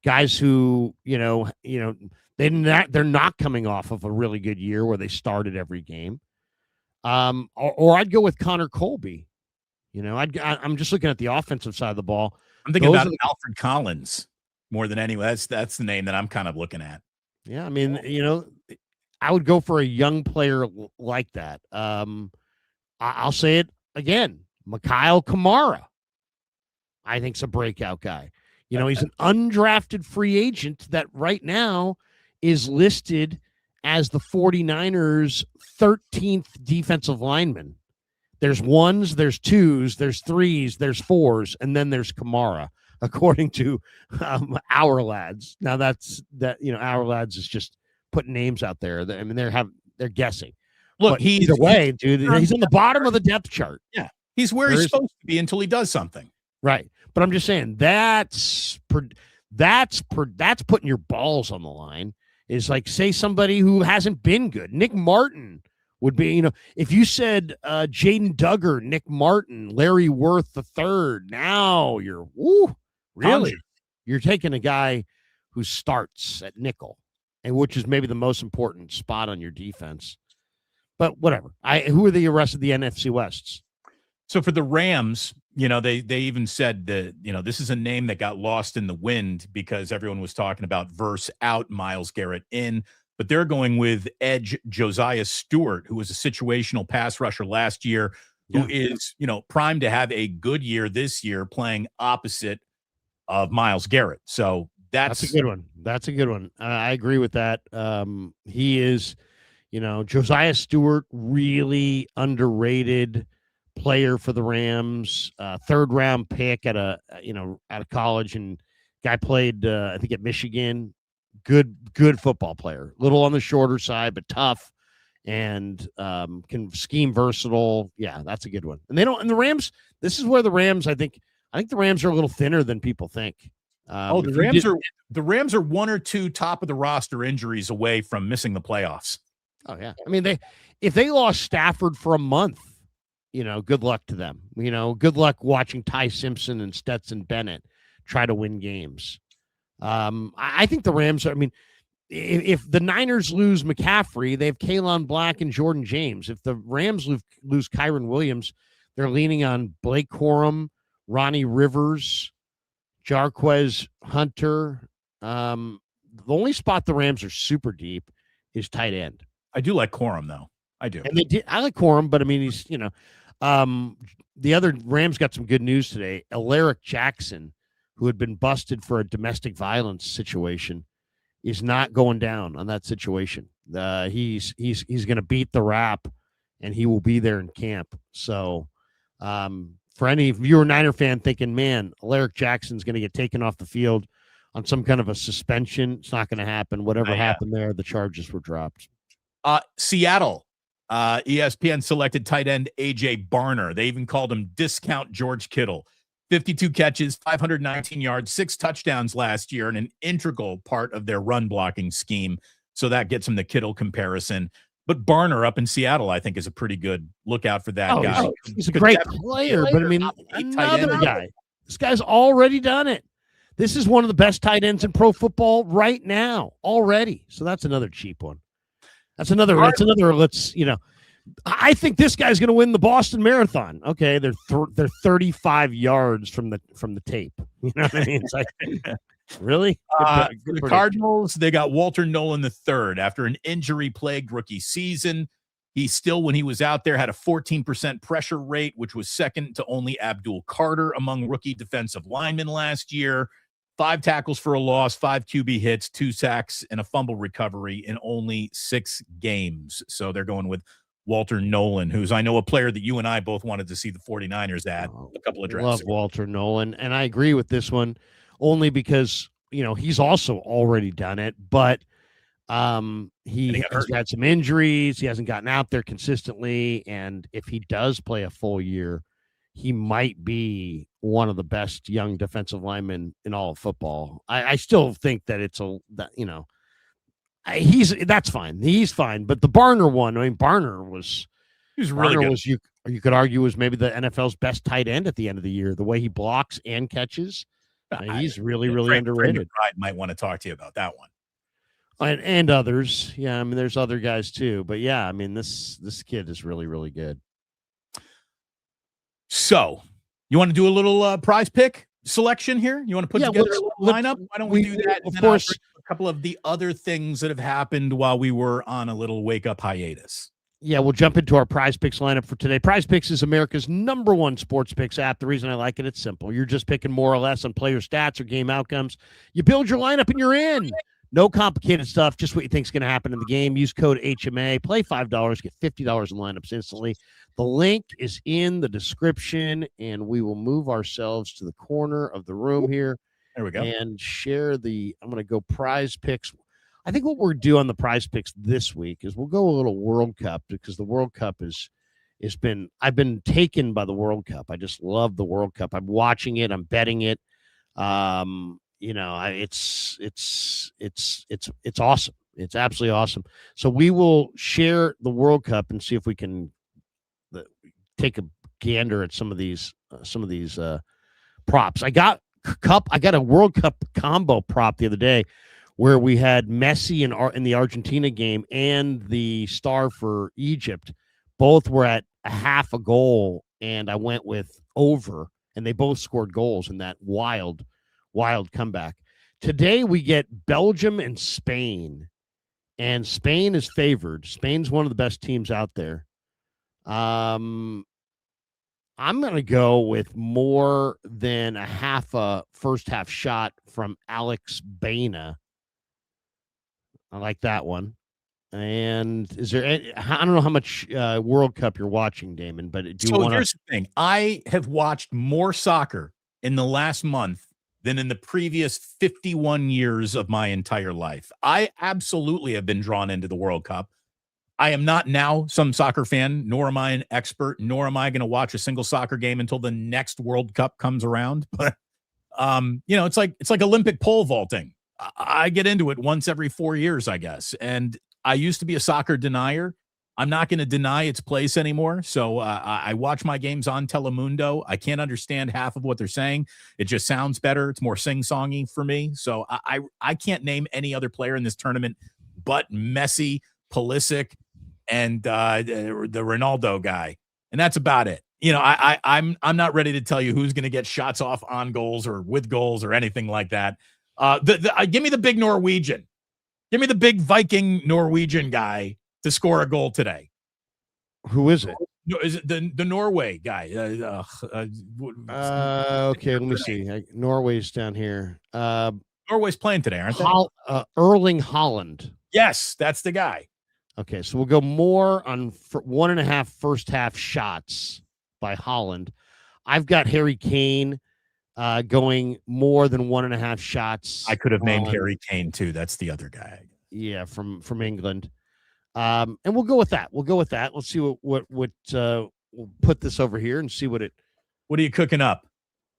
S1: guys who, they're not coming off of a really good year where they started every game. Or I'd go with Connor Colby. I'm just looking at the offensive side of the ball.
S2: I'm thinking about Alfred Collins more than anyone. That's the name that I'm kind of looking at.
S1: Yeah, I mean, I would go for a young player like that. I'll say it again, Mikhail Kamara. I think's a breakout guy. He's an undrafted free agent that right now is listed as the 49ers' 13th defensive lineman. There's 1s, there's 2s, there's 3s, there's 4s, and then there's Kamara, according to Our Lads. Now Our Lads is just putting names out there. I mean, they're guessing.
S2: Look,
S1: either way, dude, he's on the bottom of the depth chart.
S2: Yeah, he's where he's supposed to be until he does something.
S1: Right, but I'm just saying that's putting your balls on the line. Is like, say somebody who hasn't been good. Nick Martin would be, if you said Jaden Duggar, Nick Martin, Larry Worth III, now you're, really? You're taking a guy who starts at nickel, and which is maybe the most important spot on your defense. But whatever. Who are the rest of the NFC Wests?
S2: So for the Rams, they even said that, this is a name that got lost in the wind because everyone was talking about Verse out, Myles Garrett in. But they're going with edge Josiah Stewart, who was a situational pass rusher last year, who is, primed to have a good year this year playing opposite of Myles Garrett. So
S1: That's a good one. That's a good one. I agree with that. He is, Josiah Stewart, really underrated player for the Rams. Third round pick out of college, and guy played, I think, at Michigan. Good football player. Little on the shorter side, but tough, and can scheme versatile. Yeah, that's a good one. And the Rams. This is where the Rams. I think the Rams are a little thinner than people think.
S2: The Rams are one or two top of the roster injuries away from missing the playoffs.
S1: Oh yeah, I mean if they lost Stafford for a month, good luck to them. Good luck watching Ty Simpson and Stetson Bennett try to win games. I think the Rams are. I mean, if the Niners lose McCaffrey, they have Kalen Black and Jordan James. If the Rams lose Kyron Williams, they're leaning on Blake Corum, Ronnie Rivers, Jarquez Hunter. The only spot the Rams are super deep is tight end.
S2: I do like Corum, though. I do.
S1: And I like Corum, but I mean, he's, the other Rams got some good news today. Alaric Jackson, who had been busted for a domestic violence situation, is not going down on that situation. He's going to beat the rap, and he will be there in camp. So, for any of you Niner fan thinking, man, Alaric Jackson's going to get taken off the field on some kind of a suspension, it's not going to happen. Whatever happened there, the charges were dropped.
S2: Seattle, ESPN selected tight end AJ Barner. They even called him Discount George Kittle. 52 catches, 519 yards, 6 touchdowns last year, and an integral part of their run blocking scheme. So that gets him the Kittle comparison. But Barner up in Seattle, I think, is a pretty good lookout for that guy.
S1: He's a great player, but I mean, another guy. This guy's already done it. This is one of the best tight ends in pro football right now already. So that's another cheap one. That's another. I think this guy's going to win the Boston Marathon. Okay, they're 35 yards from the tape. You know what I mean? It's like, really?
S2: The Cardinals, they got Walter Nolan III after an injury-plagued rookie season. He still, when he was out there, had a 14% pressure rate, which was second to only Abdul Carter among rookie defensive linemen last year. 5 tackles for a loss, 5 QB hits, 2 sacks, and a fumble recovery in only 6 games. So they're going with Walter Nolan, who's, I know, a player that you and I both wanted to see the 49ers at a couple of drafts ago.
S1: Love Walter Nolan, and I agree with this one only because, he's also already done it, but he has had some injuries. He hasn't gotten out there consistently, and if he does play a full year, he might be one of the best young defensive linemen in all of football. I still think that that's fine. He's fine. But the Barner one, I mean, Barner was
S2: really good.
S1: You could argue was maybe the NFL's best tight end at the end of the year. The way he blocks and catches, he's really underrated.
S2: Might want to talk to you about that one.
S1: And others. Yeah, I mean, there's other guys too. But yeah, I mean, this kid is really good.
S2: So, you want to do a little prize pick selection here? You want to put together a lineup? Why don't we do that?
S1: Of course.
S2: A couple of the other things that have happened while we were on a little wake-up hiatus.
S1: Yeah, we'll jump into our Prize Picks lineup for today. Prize Picks is America's #1 sports picks app. The reason I like it, it's simple. You're just picking more or less on player stats or game outcomes. You build your lineup and you're in. No complicated stuff, just what you think is going to happen in the game. Use code HMA, play $5, get $50 in lineups instantly. The link is in the description, and we will move ourselves to the corner of the room here.
S2: There we go.
S1: And share I'm going to go Prize Picks. I think what we're doing on the Prize Picks this week is we'll go a little World Cup, because the World Cup I've been taken by the World Cup. I just love the World Cup. I'm watching it. I'm betting it. It's awesome. It's absolutely awesome. So we will share the World Cup and see if we can take a gander at some of these props. I got a World Cup combo prop the other day where we had Messi in the Argentina game and the star for Egypt. Both were at a half a goal, and I went with over, and they both scored goals in that wild comeback. Today we get Belgium and Spain, and Spain is favored. Spain's one of the best teams out there. I'm going to go with more than a half a first half shot from Alex Baina. I like that one. And is there I don't know how much World Cup you're watching, Damon, but do you
S2: So
S1: want to
S2: here's the thing. I have watched more soccer in the last month than in the previous 51 years of my entire life. I absolutely have been drawn into the World Cup. I am not now some soccer fan, nor am I an expert, nor am I going to watch a single soccer game until the next World Cup comes around. But it's like Olympic pole vaulting. I get into it once every 4 years, I guess. And I used to be a soccer denier. I'm not going to deny its place anymore. So I watch my games on Telemundo. I can't understand half of what they're saying. It just sounds better. It's more sing-songy for me. So I can't name any other player in this tournament but Messi, Pulisic, and the Ronaldo guy. And that's about it. I'm not ready to tell you who's going to get shots off on goals or with goals or anything like that. Give me the big Norwegian. Give me the big Viking Norwegian guy to score a goal today.
S1: Who is it?
S2: No, is it the Norway guy?
S1: Okay, let me see. Norway's down here.
S2: Norway's playing today, aren't they?
S1: Erling Holland.
S2: Yes, that's the guy.
S1: Okay, so we'll go more on 1.5 first half shots by Holland. I've got Harry Kane going more than 1.5 shots.
S2: I could have named Harry Kane too. That's the other guy.
S1: Yeah, from England. And we'll go with that. Let's see what we'll put this over here and see what
S2: are you cooking up?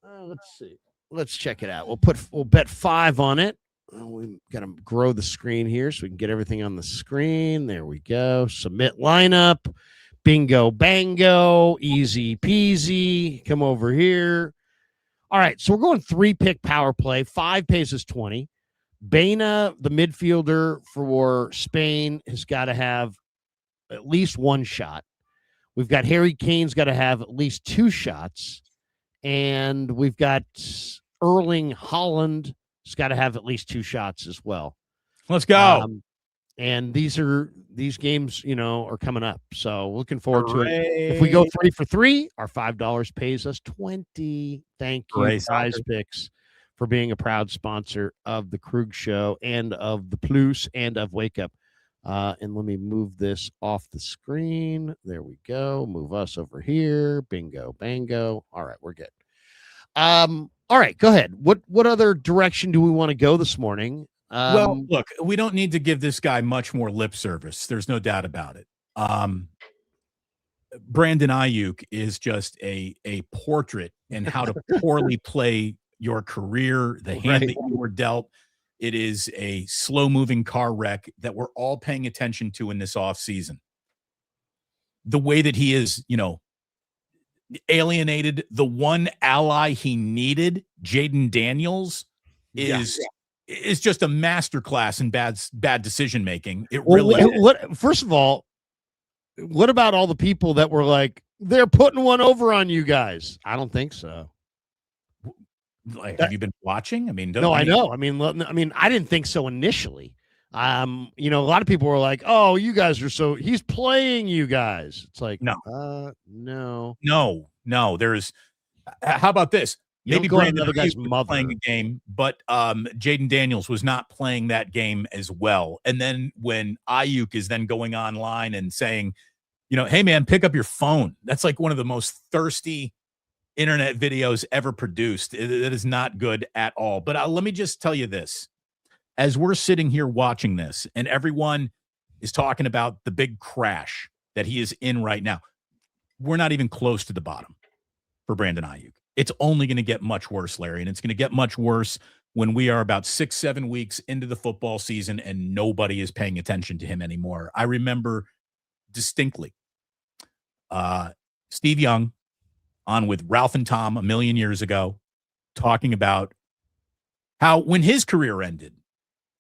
S1: Let's see. Let's check it out. We'll bet 5 on it. We got to grow the screen here so we can get everything on the screen. There we go. Submit lineup. Bingo, bango. Easy peasy. Come over here. All right. So we're going 3-pick power play. 5 pays us 20. Baina, the midfielder for Spain, has got to have at least 1 shot. We've got Harry Kane's got to have at least 2 shots. And we've got Erling Holland has got to have at least 2 shots as well.
S2: Let's go.
S1: And these games, are coming up. So looking forward to it. If we go 3 for 3, our $5 pays us 20. Thank you, Prize Picks, for being a proud sponsor of the Krueger Show and of the Plus and of Wake Up. And let me move this off the screen. There we go. Move us over here. Bingo, bango. All right, we're good. All right, go ahead. What other direction do we want to go this morning?
S2: Well, look, we don't need to give this guy much more lip service. There's no doubt about it. Brandon Aiyuk is just a portrait in how to poorly play your career, the hand that you were dealt. It is a slow-moving car wreck that we're all paying attention to in this offseason. The way that he is, alienated the one ally he needed, Jaden Daniels, is just a masterclass in bad decision-making. It really is.
S1: First of all, what about all the people that were like, they're putting one over on you guys? I don't think so.
S2: Have you been watching? I mean,
S1: no, I know. I mean, I didn't think so initially. A lot of people were like, "Oh, you guys are he's playing you guys." It's like, no.
S2: There's. How about this? Maybe Brandon
S1: another guy's mother
S2: playing a game, but Jaden Daniels was not playing that game as well. And then when Aiyuk is then going online and saying, hey man, pick up your phone. That's like one of the most thirsty internet videos ever produced. It is not good at all. But let me just tell you this. As we're sitting here watching this and everyone is talking about the big crash that he is in right now, we're not even close to the bottom for Brandon Aiyuk. It's only going to get much worse, Larry, and it's going to get much worse when we are about 6-7 weeks into the football season and nobody is paying attention to him anymore. I remember distinctly Steve Young on with Ralph and Tom a million years ago, talking about how when his career ended,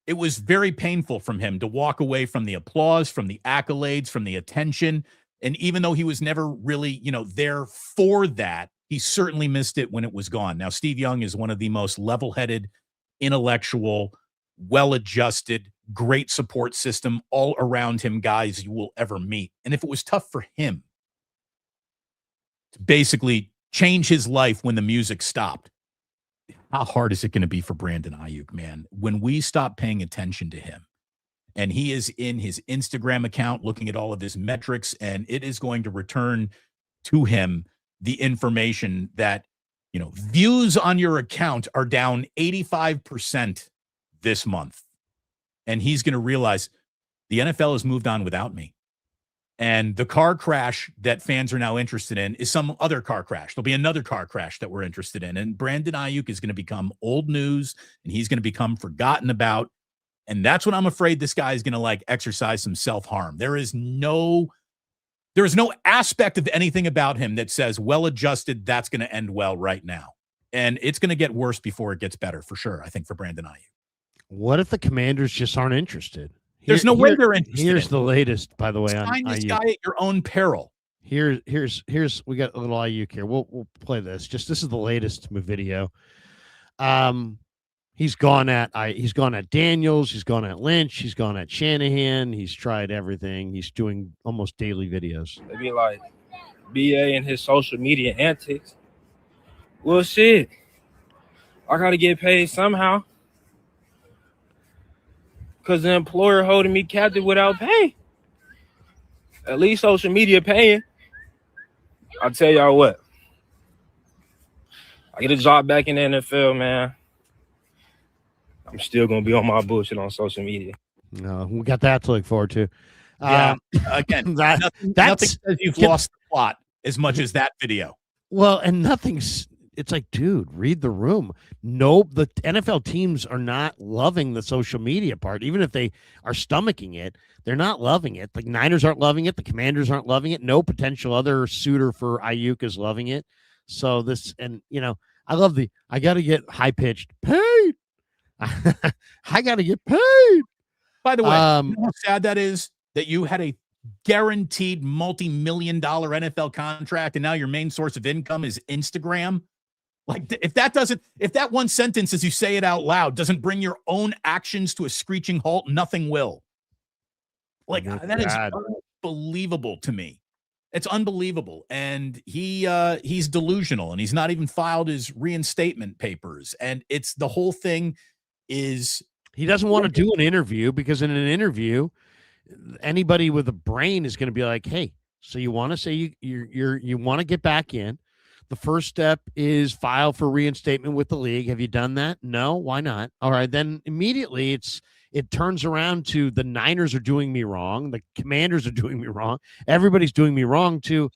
S2: it was very painful from him to walk away from the applause, from the accolades, from the attention. And even though he was never really, there for that, he certainly missed it when it was gone. Now, Steve Young is one of the most level-headed, intellectual, well-adjusted, great support system all around him guys you will ever meet. And if it was tough for him basically change his life when the music stopped. How hard is it going to be for Brandon Aiyuk, man? When we stop paying attention to him and he is in his Instagram account looking at all of his metrics, and it is going to return to him the information that, views on your account are down 85% this month. And he's going to realize the NFL has moved on without me. And the car crash that fans are now interested in is some other car crash. There'll be another car crash that we're interested in. And Brandon Aiyuk is going to become old news, and he's going to become forgotten about. And that's what I'm afraid this guy is going to exercise some self-harm. There is no aspect of anything about him that says, well-adjusted, that's going to end well right now. And it's going to get worse before it gets better, for sure, I think, for Brandon Aiyuk.
S1: What if the Commanders just aren't interested?
S2: There's no way they're interested.
S1: Here's the latest, by the way, on
S2: Sign this
S1: Aiyuk.
S2: guy at your own peril.
S1: Here's we got a little Aiyuk here. We'll play this. This is the latest video. He's gone at Daniels, he's gone at Lynch, he's gone at Shanahan, he's tried everything. He's doing almost daily videos.
S3: They be like BA and his social media antics. Well, shit, I gotta get paid somehow. Because the employer holding me captive without pay. At least social media paying. I'll tell y'all what. I get a job back in the NFL, man. I'm still going to be on my bullshit on social media.
S1: No, we got that to look forward to.
S2: Again, nothing says you've lost the plot as much as that video.
S1: Well, and nothing's... It's like, dude, read the room. Nope, the NFL teams are not loving the social media part. Even if they are stomaching it, they're not loving it. The Niners aren't loving it. The Commanders aren't loving it. No potential other suitor for Aiyuk is loving it. So this, and, I love I got to get high-pitched paid. I got to get paid.
S2: By the way, you know how sad that is that you had a guaranteed multi-million-dollar NFL contract and now your main source of income is Instagram? If that one sentence as you say it out loud doesn't bring your own actions to a screeching halt, nothing will. That is unbelievable to me. It's unbelievable. And he's delusional, and he's not even filed his reinstatement papers. And it's the whole thing is
S1: he doesn't want to do an interview because in an interview, anybody with a brain is going to be like, hey, so you want to say you want to get back in. The first step is file for reinstatement with the league. Have you done that? No. Why not? All right. Then immediately it turns around to the Niners are doing me wrong. The Commanders are doing me wrong. Everybody's doing me wrong to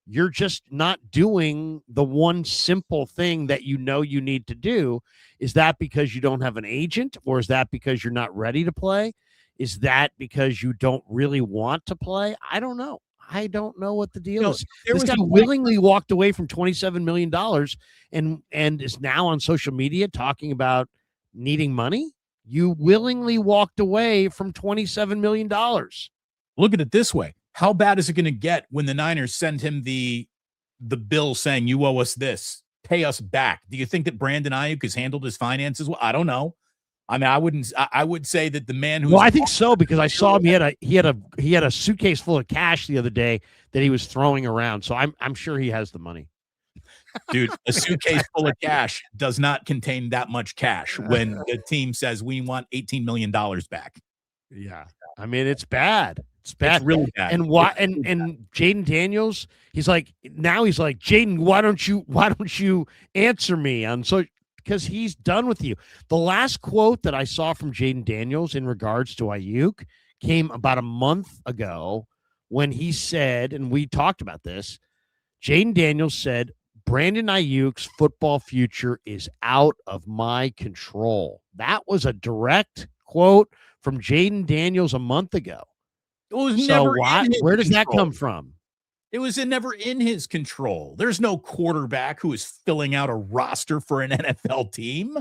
S1: you're just not doing the one simple thing that you need to do. Is that because you don't have an agent, or is that because you're not ready to play? Is that because you don't really want to play? I don't know. I don't know what the deal is. This guy willingly walked away from $27 million and is now on social media talking about needing money. You willingly walked away from $27 million.
S2: Look at it this way. How bad is it going to get when the Niners send him the bill saying you owe us this, pay us back? Do you think that Brandon Aiyuk has handled his finances well? I don't know. I mean, I would say that the man who.
S1: Well, I think so, because I saw him. He had a suitcase full of cash the other day that he was throwing around. So I'm sure he has the money.
S2: Dude, a suitcase full of cash does not contain that much cash when the team says we want $18 million back.
S1: Yeah, I mean, it's bad. It's bad.
S2: It's really bad.
S1: And why? And Jaden Daniels, he's like, Jaden, why don't you answer me on so. Because he's done with you. The last quote that I saw from Jaden Daniels in regards to Aiyuk came about a month ago when he said, and we talked about this, Jaden Daniels said, Brandon Aiyuk's football future is out of my control. That was a direct quote from Jaden Daniels a month ago.
S2: It was never
S1: where does that come from?
S2: It was never in his control. There's no quarterback who is filling out a roster for an NFL team.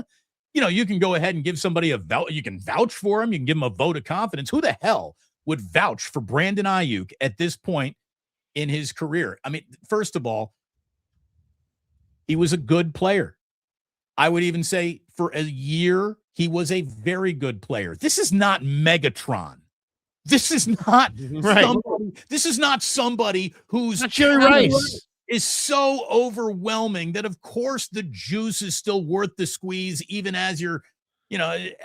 S2: You can go ahead and give somebody you can vouch for him. You can give him a vote of confidence. Who the hell would vouch for Brandon Aiyuk at this point in his career? I mean, first of all, he was a good player. I would even say for a year, he was a very good player. This is not Megatron. This is not
S1: right.
S2: This is not somebody who's
S1: not Jerry Rice.
S2: is so overwhelming that, of course, the juice is still worth the squeeze, even as you're,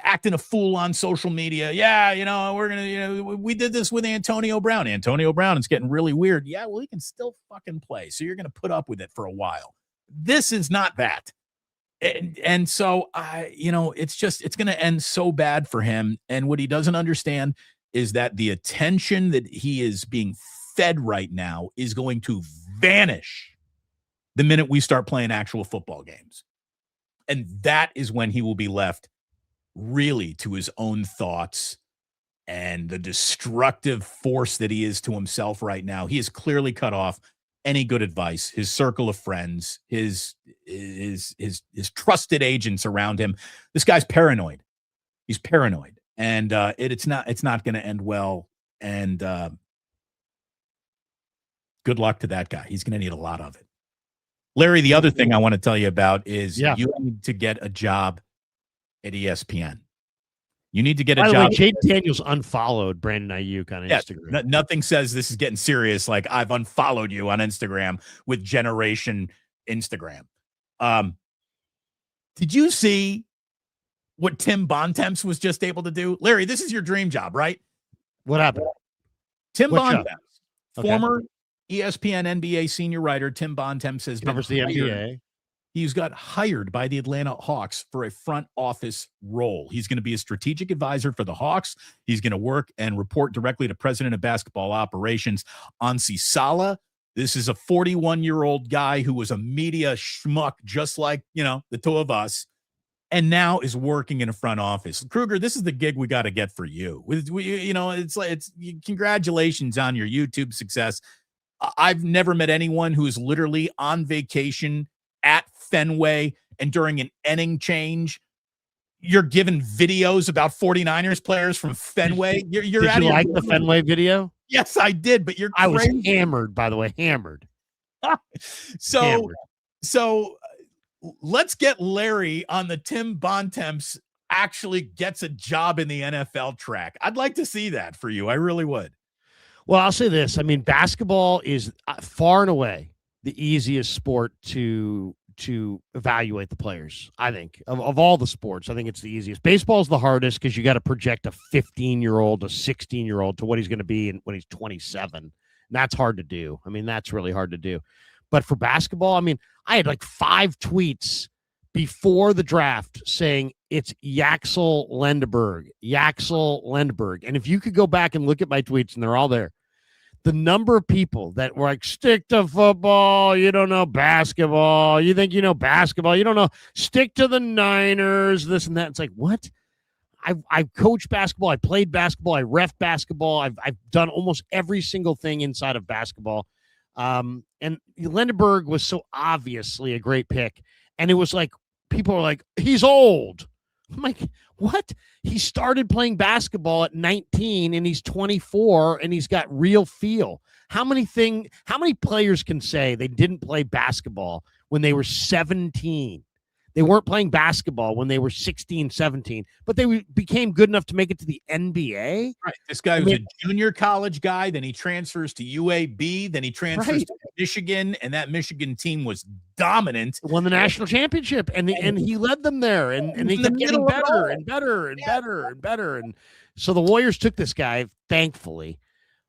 S2: acting a fool on social media. Yeah, we're going to, we did this with Antonio Brown. Antonio Brown is getting really weird. Yeah, well, he can still fucking play. So you're going to put up with it for a while. This is not that. And so, it's going to end so bad for him. And what he doesn't understand is that the attention that he is being fed right now is going to vanish the minute we start playing actual football games. And that is when he will be left really to his own thoughts and the destructive force that he is to himself right now. He is clearly cut off any good advice, his circle of friends, his trusted agents around him. This guy's paranoid. He's paranoid. And it's not going to end well. And good luck to that guy. He's going to need a lot of it. Larry, the other thing I want to tell you about is you need to get a job at ESPN. You need to get a job.
S1: By the way, Jade Daniels unfollowed Brandon Aiyuk on Instagram.
S2: Nothing says this is getting serious like I've unfollowed you on Instagram with Generation Instagram. Did you see what Tim Bontemps was just able to do? Larry, this is your dream job, right?
S1: What happened?
S2: Tim Bontemps, former ESPN NBA senior writer Tim Bontemps has
S1: covers the NBA.
S2: He's got hired by the Atlanta Hawks for a front office role. He's going to be a strategic advisor for the Hawks. He's going to work and report directly to President of Basketball Operations, Ansi Sala. This is a 41-year-old guy who was a media schmuck, just like, the two of us, and now is working in a front office. Krueger, this is the gig we got to get for you. It's congratulations on your YouTube success. I've never met anyone who is literally on vacation at Fenway, and during an inning change, you're given videos about 49ers players from Fenway. You're
S1: did you like the Fenway video?
S2: Yes, I did, but
S1: I was hammered, by the way, hammered.
S2: So let's get Larry on the Tim Bontemps actually gets a job in the NFL track. I'd like to see that for you. I really would.
S1: Well, I'll say this. I mean, basketball is far and away the easiest sport to evaluate the players. I think of all the sports, I think it's the easiest. Baseball is the hardest because you got to project a 15-year-old, a 16-year-old to what he's going to be when he's 27. And that's hard to do. I mean, that's really hard to do. But for basketball, I mean, I had like 5 tweets before the draft saying it's Yaxel Lindbergh. And if you could go back and look at my tweets, and they're all there, the number of people that were like, stick to football, you don't know basketball, you think you know basketball, you don't know, stick to the Niners, this and that. It's like, what? I've coached basketball, I played basketball, I ref basketball, I've done almost every single thing inside of basketball. And Lindbergh was so obviously a great pick. And it was like, people were like, he's old. I'm like, what? He started playing basketball at 19 and he's 24 and he's got real feel. How many players can say they didn't play basketball when they were 17? They weren't playing basketball when they were 16, 17, but they became good enough to make it to the NBA.
S2: Right. This guy was a junior college guy. Then he transfers to UAB. Then he transfers to Michigan, and that Michigan team was dominant.
S1: Won the national championship, and he led them there, and they kept getting better and better and better and better. And so the Warriors took this guy, thankfully.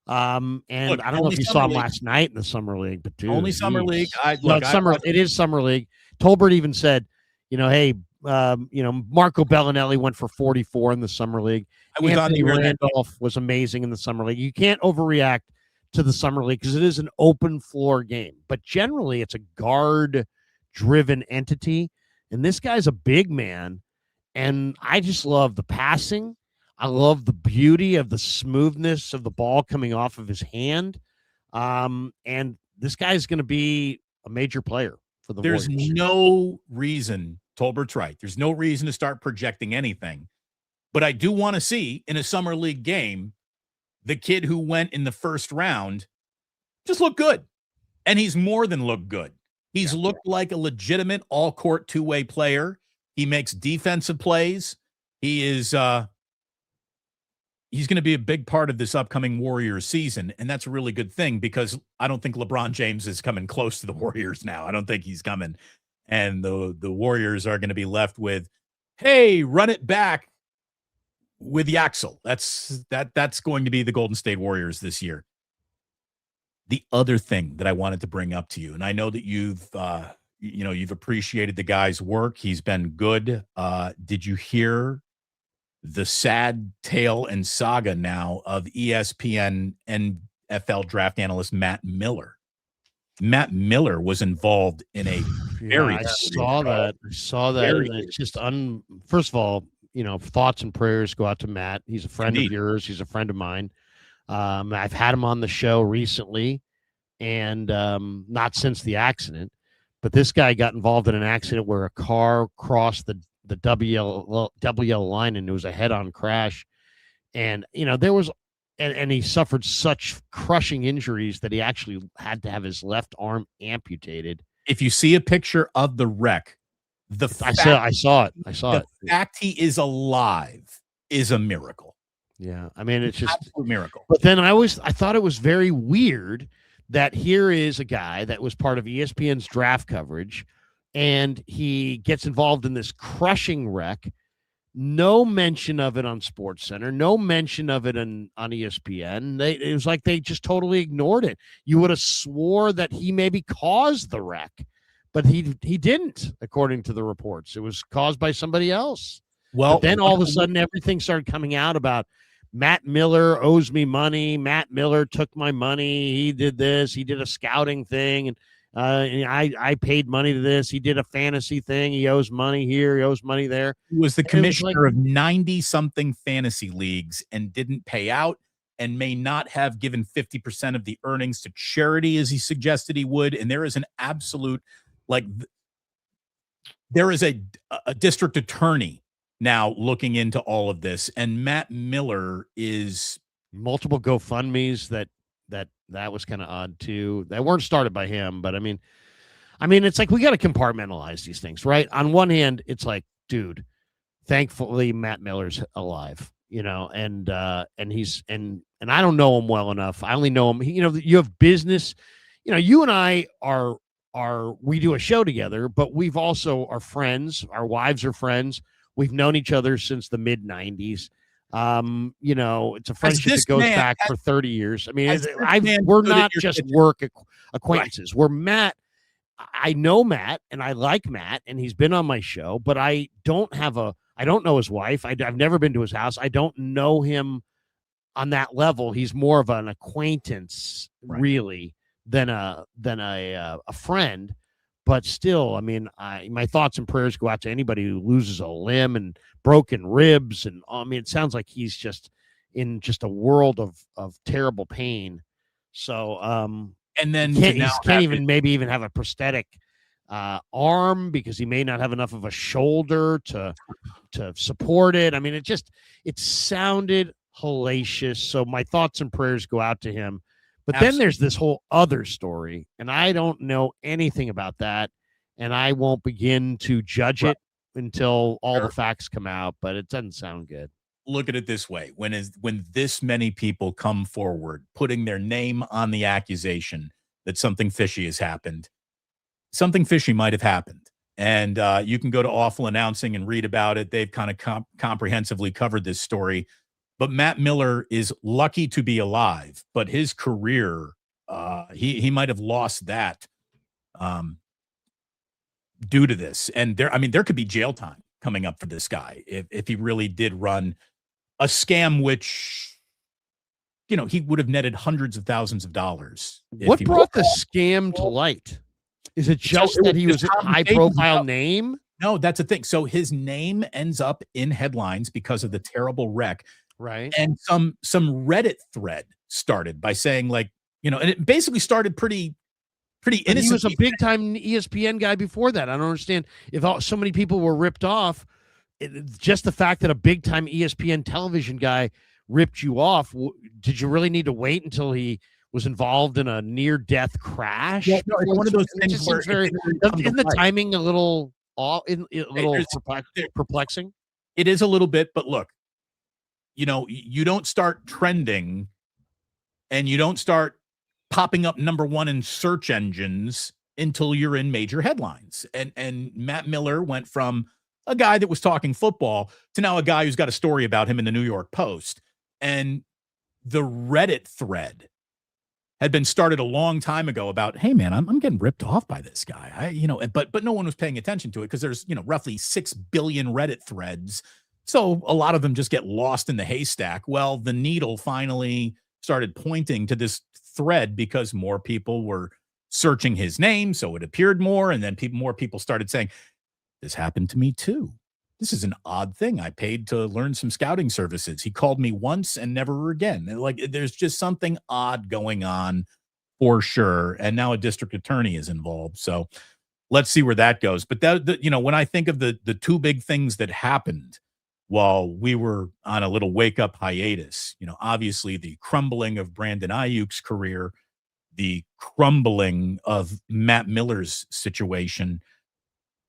S1: And look, I don't know if you saw him last night in the summer league, but dude,
S2: only summer league.
S1: It is summer league. Tolbert even said, hey, Marco Bellinelli went for 44 in the summer league. Anthony Randolph was amazing in the summer league. You can't overreact to the summer league because it is an open floor game, but generally it's a guard driven entity. And this guy's a big man. And I just love the passing. I love the beauty of the smoothness of the ball coming off of his hand. And this guy's going to be a major player for the
S2: Warriors.
S1: There's
S2: no reason, Tolbert's right. There's no reason to start projecting anything. But I do want to see in a summer league game, the kid who went in the first round just look good. And he's more than looked good. He's looked like a legitimate all-court two-way player. He makes defensive plays. He is he's going to be a big part of this upcoming Warriors season, and that's a really good thing because I don't think LeBron James is coming close to the Warriors now. I don't think he's coming, and the Warriors are going to be left with, hey, run it back with Yaxel. That's going to be the Golden State Warriors this year. The other thing that I wanted to bring up to you, and I know that you've appreciated the guy's work. He's been good. Did you hear the sad tale and saga now of ESPN NFL draft analyst Matt Miller? Matt Miller was involved in a
S1: I saw that. And it's just first of all, thoughts and prayers go out to Matt. He's a friend of yours. He's a friend of mine. I've had him on the show recently, and not since the accident, but this guy got involved in an accident where a car crossed the WL line, and it was a head-on crash. And, there was, and he suffered such crushing injuries that he actually had to have his left arm amputated.
S2: If you see a picture of the wreck,
S1: I saw it.
S2: The fact he is alive is a miracle.
S1: Yeah. I mean, it's just an
S2: absolute miracle.
S1: But then I thought it was very weird that here is a guy that was part of ESPN's draft coverage, and he gets involved in this crushing wreck. No mention of it on SportsCenter. No mention of it on ESPN. It was like they just totally ignored it. You would have swore that he maybe caused the wreck, but he didn't, according to the reports. It was caused by somebody else. Well, but then all of a sudden, everything started coming out about Matt Miller owes me money. Matt Miller took my money. He did this. He did a scouting thing, and I paid money to this. He did a fantasy thing. He owes money here. He owes money there.
S2: He was the commissioner of 90-something fantasy leagues and didn't pay out, and may not have given 50% of the earnings to charity as he suggested he would. And there is an absolute, there is a district attorney now looking into all of this, and Matt Miller is
S1: multiple GoFundMes that was kind of odd too. They weren't started by him, but I mean, it's like we got to compartmentalize these things, right? On one hand, it's like, dude, thankfully Matt Miller's alive, and he's and I don't know him well enough. I only know him. You have business. You and I we do a show together, but we've also are friends. Our wives are friends. We've known each other since the mid '90s. It's a friendship that goes back for 30 years. I mean, we're not just work acquaintances. Right. We're Matt. I know Matt, and I like Matt, and he's been on my show, but I don't know his wife. I've never been to his house. I don't know him on that level. He's more of an acquaintance, right, really, than a friend. But still, I mean, my thoughts and prayers go out to anybody who loses a limb and broken ribs. And I mean, it sounds like he's just in a world of terrible pain. So,
S2: and then
S1: he can't even have a prosthetic arm because he may not have enough of a shoulder to support it. I mean, it sounded hellacious. So my thoughts and prayers go out to him. But Absolutely. Then there's this whole other story, and I don't know anything about that, and I won't begin to judge it until all the facts come out, but it doesn't sound good.
S2: Look at it this way. When this many people come forward, putting their name on the accusation that something fishy has happened, something fishy might have happened. And you can go to Awful Announcing and read about it. They've kind of comprehensively covered this story. But Matt Miller is lucky to be alive, but his career, he might have lost that due to this. And there could be jail time coming up for this guy if he really did run a scam, which, he would have netted hundreds of thousands of dollars.
S1: What brought the scam to light? Is it just that he was a high-profile name?
S2: No, that's the thing. So his name ends up in headlines because of the terrible wreck.
S1: Right.
S2: And some Reddit thread started by saying and it basically started pretty innocent.
S1: He was a big time ESPN guy before that. I don't understand if so many people were ripped off. Just the fact that a big time ESPN television guy ripped you off. Did you really need to wait until he was involved in a near death crash?
S2: Yeah, no, it's one of those things where
S1: isn't the timing a little perplexing?
S2: It is a little bit, but look, you don't start trending and you don't start popping up number one in search engines until you're in major headlines. And Matt Miller went from a guy that was talking football to now a guy who's got a story about him in the New York Post. And the Reddit thread had been started a long time ago about, hey man, I'm getting ripped off by this guy. But no one was paying attention to it because there's, roughly 6 billion Reddit threads. So a lot of them just get lost in the haystack. Well, the needle finally started pointing to this thread because more people were searching his name. So it appeared more. And then more people started saying, this happened to me too. This is an odd thing. I paid to learn some scouting services. He called me once and never again. And like, there's just something odd going on for sure. And now a district attorney is involved. So let's see where that goes. But when I think of the two big things that happened while we were on a little wake up hiatus, obviously the crumbling of Brandon Aiyuk's career, the crumbling of Matt Miller's situation,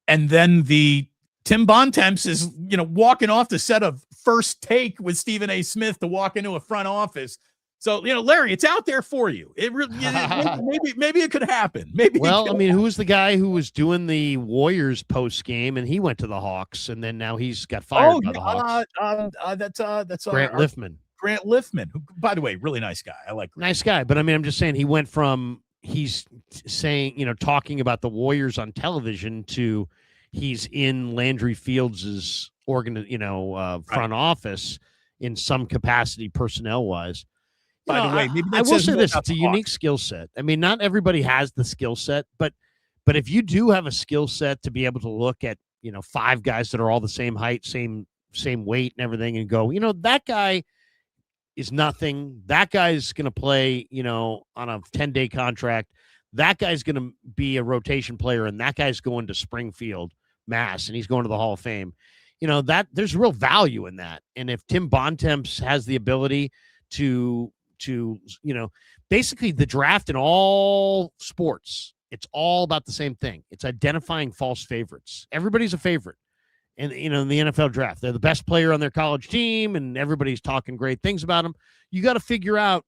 S2: and then the Tim Bontemps is, walking off the set of First Take with Stephen A. Smith to walk into a front office. So, Larry, it's out there for you. It really, maybe it could happen.
S1: Who was the guy who was doing the Warriors post game and he went to the Hawks and then now he's got fired by the Hawks?
S2: That's
S1: Grant Liffman.
S2: Grant Liffman, who, by the way, really nice guy. I like
S1: Grant. Nice guy. But I'm just saying he went from he's saying, talking about the Warriors on television to he's in Landry Fields' front office in some capacity personnel wise.
S2: By the way, maybe
S1: I will say this: it's a unique skill set. I mean, not everybody has the skill set, but if you do have a skill set to be able to look at 5 guys that are all the same height, same weight, and everything, and go, that guy is nothing. That guy's going to play, on a 10-day contract. That guy's going to be a rotation player, and that guy's going to Springfield, Mass, and he's going to the Hall of Fame. That there's real value in that. And if Tim Bontemps has the ability to basically the draft in all sports, it's all about the same thing. It's identifying false favorites. Everybody's a favorite. And, in the NFL draft, they're the best player on their college team and everybody's talking great things about them. You got to figure out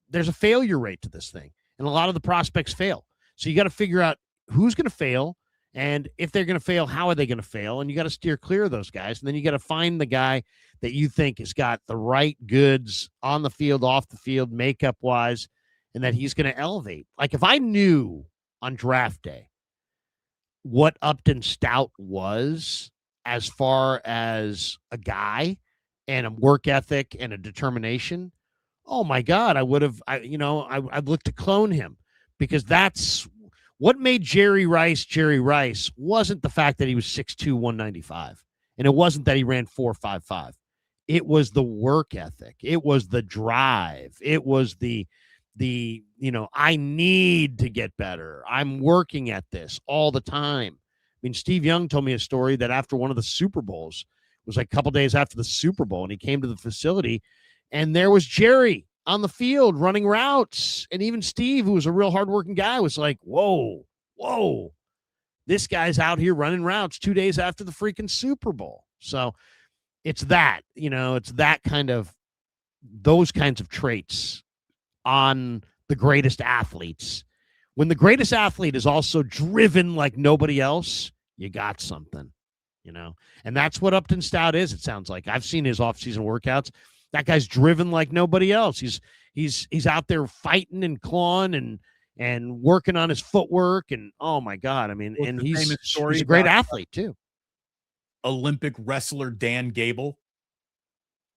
S1: there's a failure rate to this thing. And a lot of the prospects fail. So you got to figure out who's going to fail. And if they're going to fail, how are they going to fail? And you got to steer clear of those guys. And then you got to find the guy that you think has got the right goods on the field, off the field, makeup wise, and that he's going to elevate. Like if I knew on draft day what Upton Stout was as far as a guy and a work ethic and a determination, oh my God, I would have, I'd look to clone him, because that's what made Jerry Rice wasn't the fact that he was 6'2", 195. And it wasn't that he ran 4.55. It was the work ethic. It was the drive. It was the I need to get better. I'm working at this all the time. I mean, Steve Young told me a story that after one of the Super Bowls, it was like a couple days after the Super Bowl, and he came to the facility, and there was Jerry on the field running routes. And even Steve, who was a real hardworking guy, was like, whoa, this guy's out here running routes 2 days after the freaking Super Bowl. So it's that, it's that those kinds of traits on the greatest athletes. When the greatest athlete is also driven like nobody else, you got something, and that's what Upton Stout is. It sounds like I've seen his off-season workouts. That guy's driven like nobody else. He's out there fighting and clawing and working on his footwork. And oh my God, I mean, and he's a great athlete too.
S2: Olympic wrestler Dan Gable.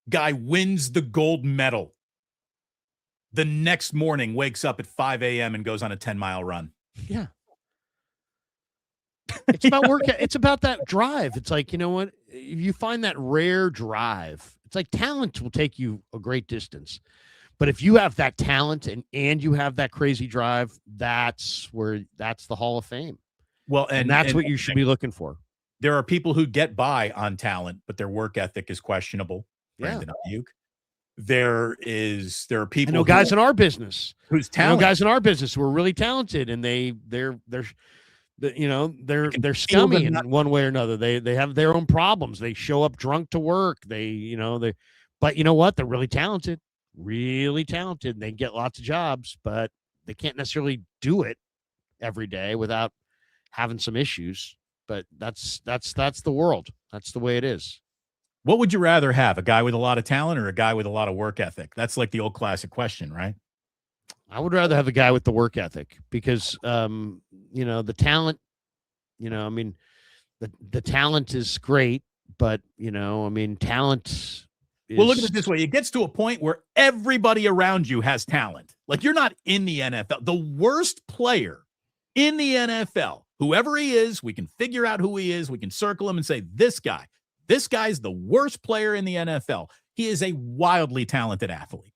S2: Guy wins the gold medal. The next morning wakes up at 5 a.m. and goes on a 10-mile run.
S1: Yeah. It's about work. It's about that drive. It's like, what? If you find that rare drive, it's like talent will take you a great distance. But if you have that talent and you have that crazy drive, that's the Hall of Fame.
S2: Well,
S1: and that's what you should be looking for.
S2: There are people who get by on talent, but their work ethic is questionable. Brandon Aiyuk. There are people.
S1: I know guys in our business
S2: who's talented.
S1: Guys in our business who are really talented, and they're scummy in one way or another. They have their own problems. They show up drunk to work. They But you know what? They're really talented, and they get lots of jobs, but they can't necessarily do it every day without having some issues. But that's the world. That's the way it is.
S2: What would you rather have, a guy with a lot of talent or a guy with a lot of work ethic? That's like the old classic question, right?
S1: I would rather have a guy with the work ethic because, the talent, I mean, the talent is great, but, talent is.
S2: Well, look at it this way. It gets to a point where everybody around you has talent. Like, you're not in the NFL. The worst player in the NFL, whoever he is, we can figure out who he is. We can circle him and say, this guy's the worst player in the NFL. He is a wildly talented athlete.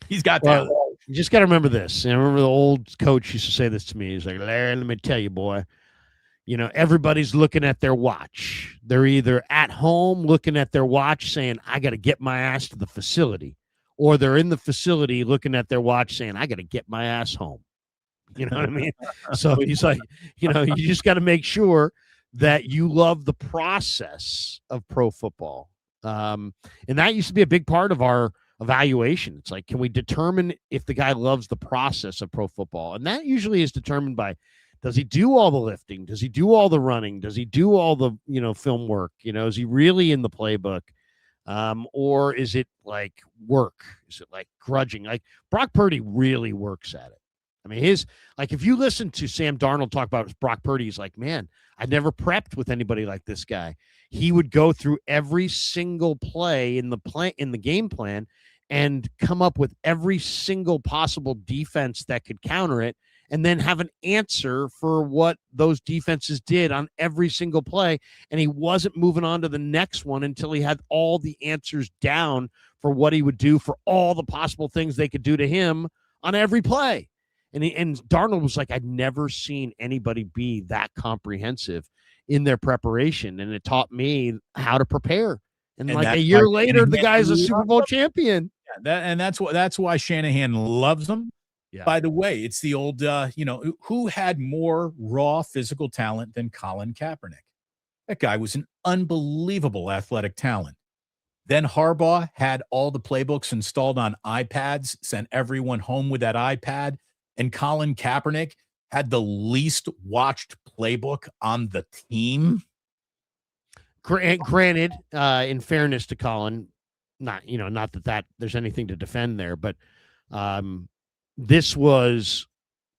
S2: He's got talent.
S1: Well, you just got to remember this. I remember the old coach used to say this to me. He's like, Larry, let me tell you, boy, everybody's looking at their watch. They're either at home looking at their watch saying, I got to get my ass to the facility, or they're in the facility looking at their watch saying, I got to get my ass home. You know what I mean? So he's like, you just got to make sure that you love the process of pro football. And that used to be a big part of our evaluation. It's like, can we determine if the guy loves the process of pro football? And that usually is determined by, does he do all the lifting? Does he do all the running? Does he do all the, film work? Is he really in the playbook? Or is it like work? Is it like grudging? Like Brock Purdy really works at it. I mean, if you listen to Sam Darnold talk about Brock Purdy, he's like, man, I never prepped with anybody like this guy. He would go through every single play in the game plan and come up with every single possible defense that could counter it, and then have an answer for what those defenses did on every single play. And he wasn't moving on to the next one until he had all the answers down for what he would do for all the possible things they could do to him on every play. And Darnold was like, I'd never seen anybody be that comprehensive in their preparation. And it taught me how to prepare. And like a year later, the guy's a Super Bowl champion.
S2: Yeah, that's why Shanahan loves him.
S1: Yeah.
S2: By the way, it's the old, who had more raw physical talent than Colin Kaepernick? That guy was an unbelievable athletic talent. Then Harbaugh had all the playbooks installed on iPads, sent everyone home with that iPad. And Colin Kaepernick had the least watched playbook on the team.
S1: Granted, in fairness to Colin, not that there's anything to defend there, but this was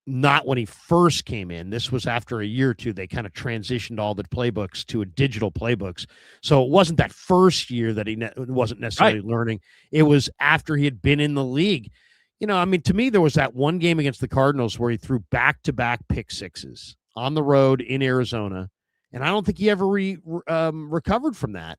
S1: not when he first came in. This was after a year or two. They kind of transitioned all the playbooks to a digital playbooks. So it wasn't that first year that he wasn't necessarily learning. It was after he had been in the league. To me, there was that one game against the Cardinals where he threw back-to-back pick sixes on the road in Arizona, and I don't think he ever recovered from that.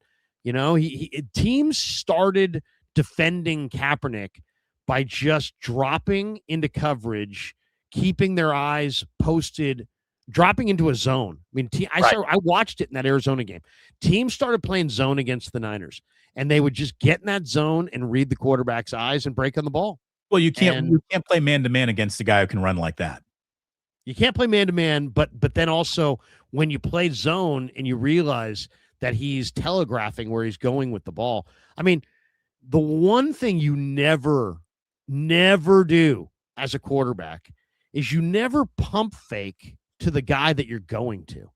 S1: Teams started defending Kaepernick by just dropping into coverage, keeping their eyes posted, dropping into a zone. I mean, I watched it in that Arizona game. Teams started playing zone against the Niners, and they would just get in that zone and read the quarterback's eyes and break on the ball.
S2: Well, you can't play man-to-man against a guy who can run like that.
S1: You can't play man-to-man, but then also when you play zone and you realize that he's telegraphing where he's going with the ball. I mean, the one thing you never do as a quarterback is you never pump fake to the guy that you're going to.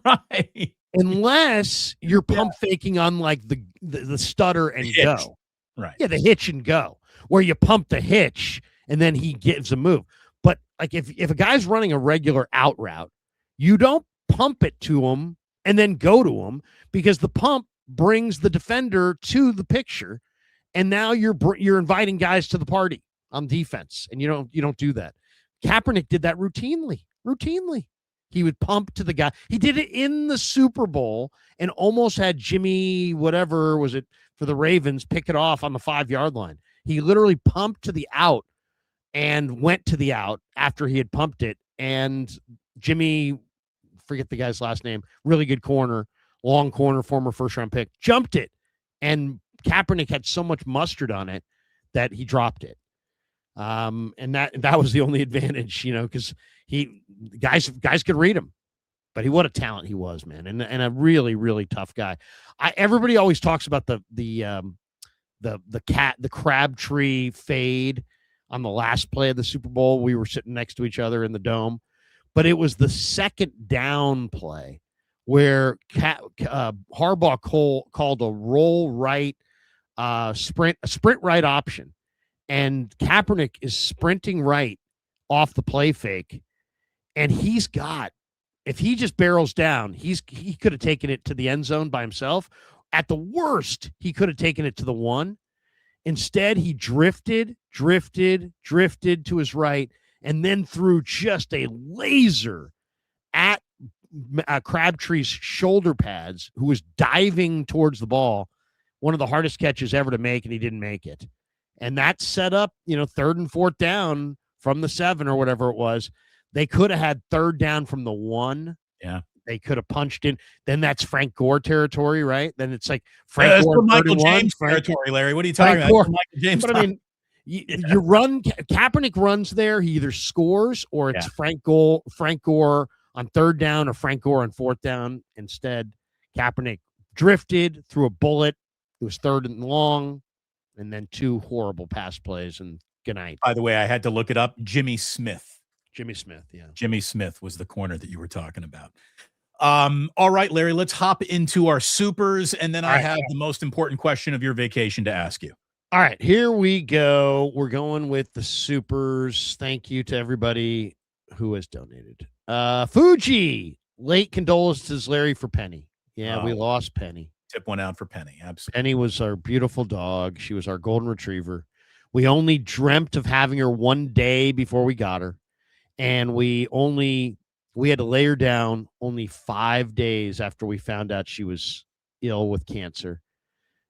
S2: Right.
S1: Unless you're pump faking on like the stutter and go.
S2: Right.
S1: Yeah, the hitch and go, where you pump the hitch and then he gives a move. But like if a guy's running a regular out route, you don't pump it to him and then go to him, because the pump brings the defender to the picture, and now you're inviting guys to the party on defense, and you don't do that. Kaepernick did that routinely. He would pump to the guy. He did it in the Super Bowl and almost had Jimmy, whatever was it for the Ravens, pick it off on the 5-yard line. He literally pumped to the out and went to the out after he had pumped it. And Jimmy, forget the guy's last name, really good corner, long corner, former first-round pick, jumped it. And Kaepernick had so much mustard on it that he dropped it. And that was the only advantage, because guys could read him. But what a talent he was, man, and a really, really tough guy. Everybody always talks about the Crabtree fade on the last play of the Super Bowl. We were sitting next to each other in the dome, but it was the second down play where Harbaugh called a roll right sprint right option, and Kaepernick is sprinting right off the play fake, and if he just barrels down, he could have taken it to the end zone by himself. At the worst, he could have taken it to the 1. Instead, he drifted to his right, and then threw just a laser at Crabtree's shoulder pads, who was diving towards the ball. One of the hardest catches ever to make, and he didn't make it. And that set up, 3rd and 4th down from the 7 or whatever it was. They could have had 3rd down from the 1.
S2: Yeah.
S1: They could have punched in. Then that's Frank Gore territory, right? Then it's like Frank
S2: Gore,
S1: Michael
S2: James territory, Larry. What are you talking about? Michael James.
S1: But I mean, you run. Kaepernick runs there. He either scores or it's Frank Gore on 3rd down or Frank Gore on 4th down. Instead, Kaepernick drifted, threw a bullet. It was 3rd and long, and then 2 horrible pass plays. And good night.
S2: By the way, I had to look it up. Jimmy Smith,
S1: yeah.
S2: Jimmy Smith was the corner that you were talking about. All right, Larry, let's hop into our supers, and then I have the most important question of your vacation to ask you.
S1: All right, here we go. We're going with the supers. Thank you to everybody who has donated. Fuji, late condolences, Larry, for Penny. Yeah, we lost Penny.
S2: Tip one out for Penny. Absolutely.
S1: Penny was our beautiful dog. She was our golden retriever. We only dreamt of having her one day before we got her. And we had to lay her down only 5 days after we found out she was ill with cancer.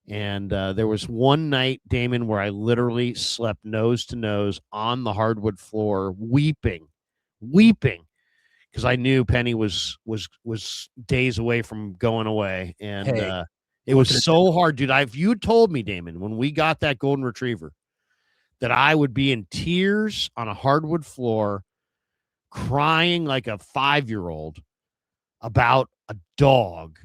S1: And there was one night, Damon, where I literally slept nose to nose on the hardwood floor, weeping, because I knew Penny was days away from going away. And it was so hard, dude. If you told me, Damon, when we got that golden retriever, that I would be in tears on a hardwood floor, crying like a 5-year-old about a dog,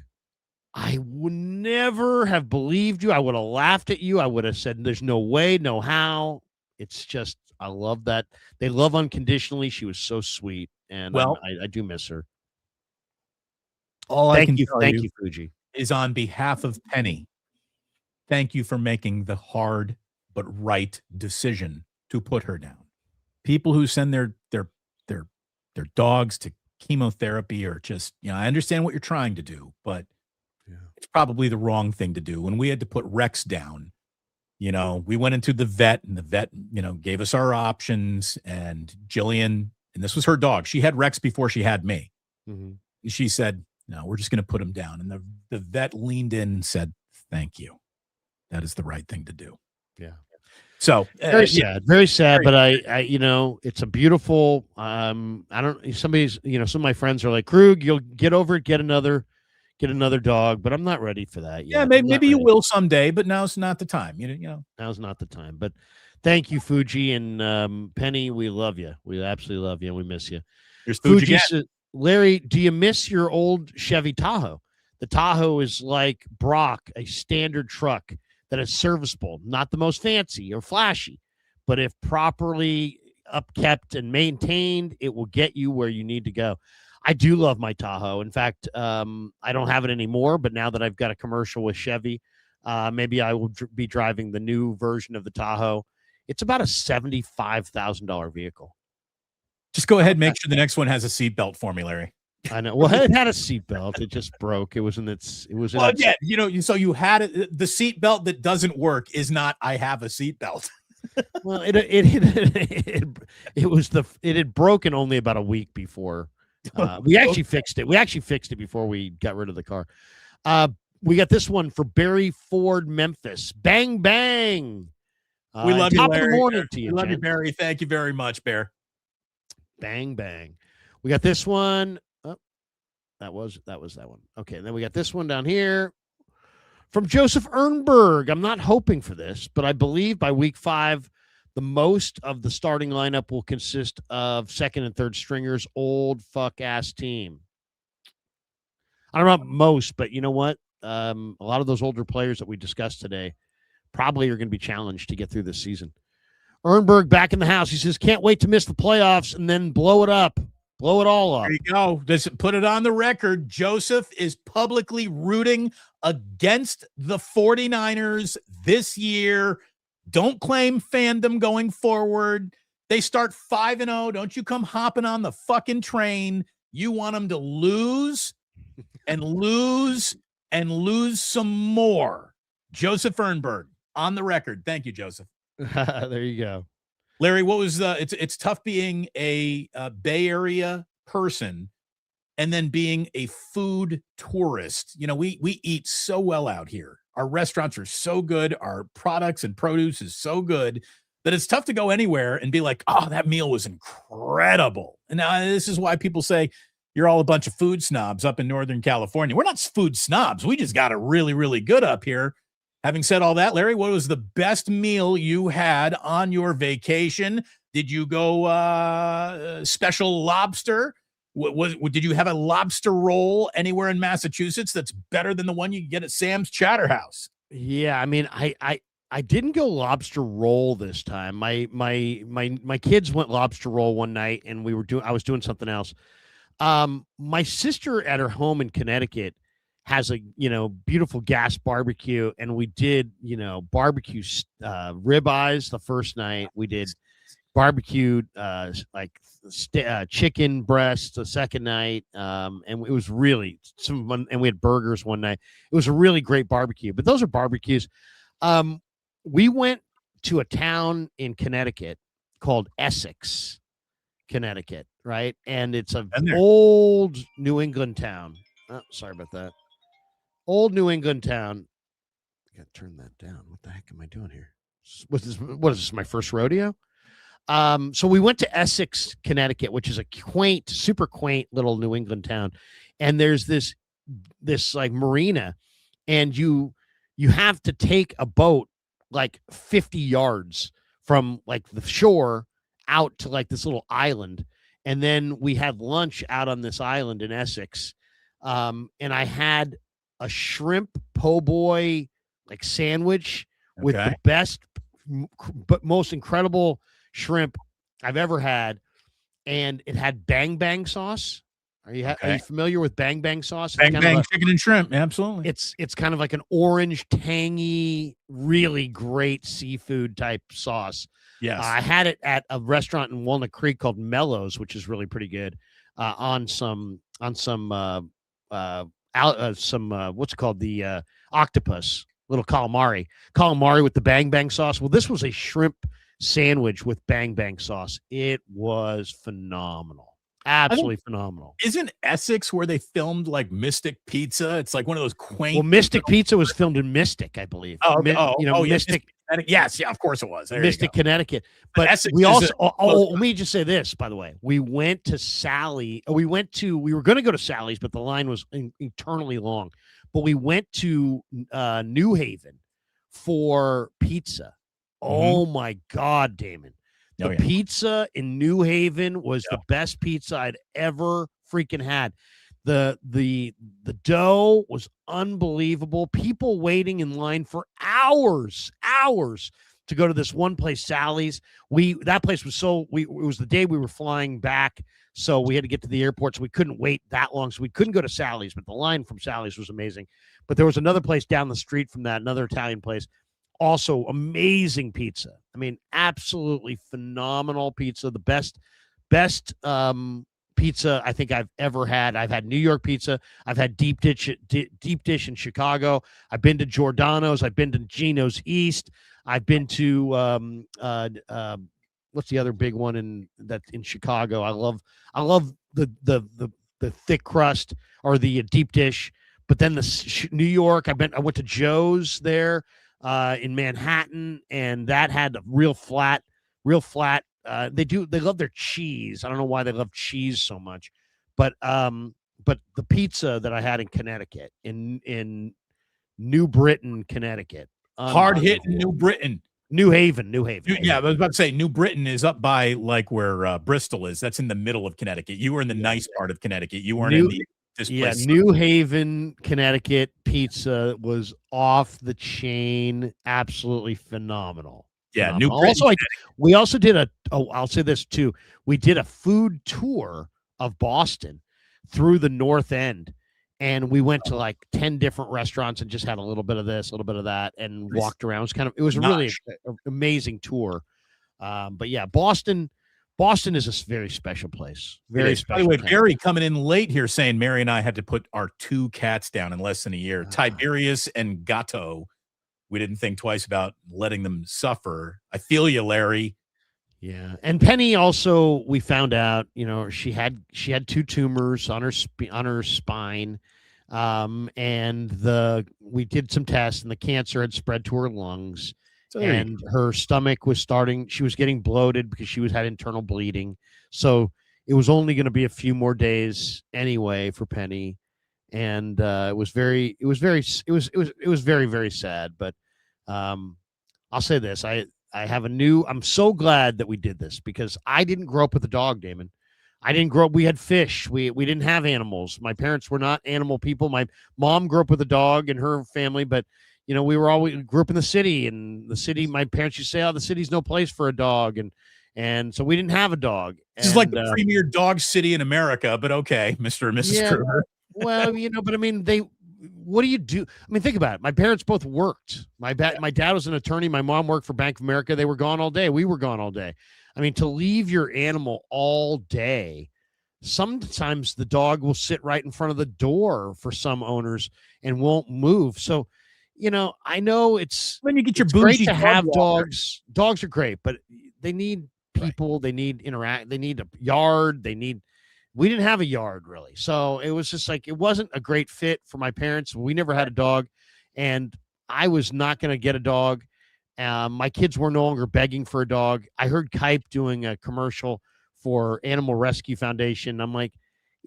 S1: I would never have believed you. I would have laughed at you. I would have said, there's no way, no how. It's just, I love that. They love unconditionally. She was so sweet. And I do miss her.
S2: Thank you,
S1: Fuji.
S2: Is on behalf of Penny. Thank you for making the hard but right decision to put her down. People who send their dogs to chemotherapy are just, I understand what you're trying to do, but it's probably the wrong thing to do. When we had to put Rex down, we went into the vet, and the vet, gave us our options, and Jillian, and this was her dog. She had Rex before she had me.
S1: Mm-hmm.
S2: And she said, no, we're just going to put him down. And the vet leaned in and said, thank you. That is the right thing to do.
S1: Yeah.
S2: So
S1: very sad, but I it's a beautiful, some of my friends are like, Krug, you'll get over it, get another dog, but I'm not ready for that yet.
S2: Yeah, maybe you will someday, but now's not the time.
S1: Now's not the time. But thank you, Fuji, and Penny. We love you. We absolutely love you, and we miss you.
S2: Here's Fuji
S1: says, Larry, do you miss your old Chevy Tahoe? The Tahoe is like Brock, a standard truck that is serviceable, not the most fancy or flashy, but if properly upkept and maintained, it will get you where you need to go. I do love my Tahoe. In fact, I don't have it anymore, but now that I've got a commercial with Chevy, maybe I will be driving the new version of the Tahoe. It's about a $75,000 vehicle.
S2: Just go ahead and make sure the next one has a seatbelt for me, Larry.
S1: I know. Well, it had a seatbelt. It just broke. It was in its.
S2: Again, so you had it. The seatbelt that doesn't work is not. I have a seatbelt.
S1: Well, it had broken only about a week before. We actually fixed it. We actually fixed it before we got rid of the car. We got this one for Barry Ford, Memphis. Bang bang.
S2: We love you,
S1: top
S2: Larry.
S1: Of the morning to you.
S2: We love you, Barry. Thank you very much, Bear.
S1: Bang bang. We got this one. Oh, that was that one. Okay, and then we got this one down here from Joseph Ernberg. I'm not hoping for this, but I believe by week 5, the most of the starting lineup will consist of second and third stringers. Old fuck ass team. I don't know about most, but you know what? A lot of those older players that we discussed today probably are going to be challenged to get through this season. Ernberg back in the house. He says, can't wait to miss the playoffs and then blow it up. Blow it all up.
S2: There you go. Just put it on the record. Joseph is publicly rooting against the 49ers this year. Don't claim fandom going forward. They start 5-0. Don't you come hopping on the fucking train. You want them to lose and lose and lose some more. Joseph Ernberg on the record. Thank you, Joseph.
S1: There you go.
S2: Larry, what was it's tough being a Bay Area person and then being a food tourist. You know, we eat so well out here. Our restaurants are so good. Our products and produce is so good that it's tough to go anywhere and be like, oh, that meal was incredible. And now this is why people say you're all a bunch of food snobs up in Northern California. We're not food snobs. We just got it really, really good up here. Having said all that, Larry, what was the best meal you had on your vacation? Did you go special lobster? Did you have a lobster roll anywhere in Massachusetts that's better than the one you can get at Sam's Chatter House?
S1: Yeah, I mean, I didn't go lobster roll this time. My kids went lobster roll one night, and I was doing something else. My sister at her home in Connecticut has a beautiful gas barbecue, and we did barbecue ribeyes the first night. We did barbecued chicken breast the second night, and it was really some fun. And we had burgers one night. It was a really great barbecue. But those are barbecues. We went to a town in Connecticut called Essex, Connecticut, right? And it's an old New England town. Oh, sorry about that. Old New England town. I got to turn that down. What the heck am I doing here? What is this? My first rodeo? So we went to Essex, Connecticut, which is a quaint, super quaint little New England town. And there's this like marina, and you have to take a boat like 50 yards from like the shore out to like this little island. And then we had lunch out on this island in Essex. And I had a shrimp po' boy like sandwich with the best, but most incredible shrimp I've ever had, and it had bang bang sauce. Are you familiar with bang bang sauce?
S2: Bang bang chicken and shrimp, absolutely.
S1: It's kind of like an orange, tangy, really great seafood type sauce.
S2: Yes,
S1: I had it at a restaurant in Walnut Creek called Mellows, which is really pretty good. On some what's it called, the octopus, little calamari with the bang bang sauce. Well, this was a shrimp sandwich with bang bang sauce. It was phenomenal. Absolutely phenomenal.
S2: Isn't Essex where they filmed like Mystic Pizza? It's like one of those quaint.
S1: Well, Mystic Pizza was filmed in Mystic, I believe.
S2: Mystic. Yes, yeah, of course it was. There
S1: Mystic, Connecticut. But
S2: Essex
S1: we also. Let me just say this, by the way. We went to Sally. We were going to go to Sally's, but the line was eternally long. But we went to New Haven for pizza. Oh my God, Damon. The pizza in New Haven was the best pizza I'd ever freaking had. The dough was unbelievable. People waiting in line for hours to go to this one place, Sally's. That place was it was the day we were flying back, so we had to get to the airport, so we couldn't wait that long, so we couldn't go to Sally's, but the line from Sally's was amazing. But there was another place down the street from that, another Italian place. Also amazing pizza. I mean, absolutely phenomenal pizza. The best pizza I think I've ever had. I've had New York pizza. I've had deep dish in Chicago. I've been to Giordano's. I've been to Gino's East. I've been to what's the other big one in Chicago? I love the thick crust or the deep dish. But then New York, I went to Joe's there. In Manhattan, and that had real flat. They love their cheese. I don't know why they love cheese so much, but the pizza that I had in Connecticut, in New Britain, Connecticut,
S2: hard hitting New Britain,
S1: New Haven.
S2: Yeah, I was about to say New Britain is up by like where Bristol is. That's in the middle of Connecticut. You were in the nice part of Connecticut. You weren't in the This
S1: Yeah,
S2: place.
S1: New Haven, Connecticut pizza was off the chain, absolutely phenomenal.
S2: Yeah, New
S1: Phenomenal.
S2: Britain.
S1: Also, we also did I'll say this too. We did a food tour of Boston through the North End, and we went to like 10 different restaurants and just had a little bit of this, a little bit of that, and
S2: Nice.
S1: walked around. It was a really amazing tour. But yeah, Boston is a very special place. Very special.
S2: By the way, Barry coming in late here saying Mary and I had to put our 2 cats down in less than a year. Tiberius and Gatto. We didn't think twice about letting them suffer. I feel you, Larry.
S1: Yeah, and Penny also, we found out, she had 2 tumors on her spine, and we did some tests, and the cancer had spread to her lungs, and her stomach was she was getting bloated because she had internal bleeding. So it was only going to be a few more days anyway for Penny, and it was very, very sad. But I'll say this: I'm so glad that we did this, because I didn't grow up with a dog, Damon. I didn't grow up. We had fish. We didn't have animals. My parents were not animal people. My mom grew up with a dog in her family, but we grew up in the city, and the city, my parents used to say, "Oh, the city's no place for a dog." And so we didn't have a dog.
S2: This is like the premier dog city in America, but okay, Mr. and Mrs. Krueger.
S1: Well, but I mean, what do you do? I mean, think about it. My parents both worked. My dad was an attorney. My mom worked for Bank of America. They were gone all day. We were gone all day. I mean, to leave your animal all day, sometimes the dog will sit right in front of the door for some owners and won't move. So, I know
S2: when you get your
S1: great to have dogs. Dogs are great, but they need people. Right. They need They need a yard. We didn't have a yard really. So it was just like, it wasn't a great fit for my parents. We never had a dog, and I was not going to get a dog. My kids were no longer begging for a dog. I heard Kipe doing a commercial for Animal Rescue Foundation. I'm like,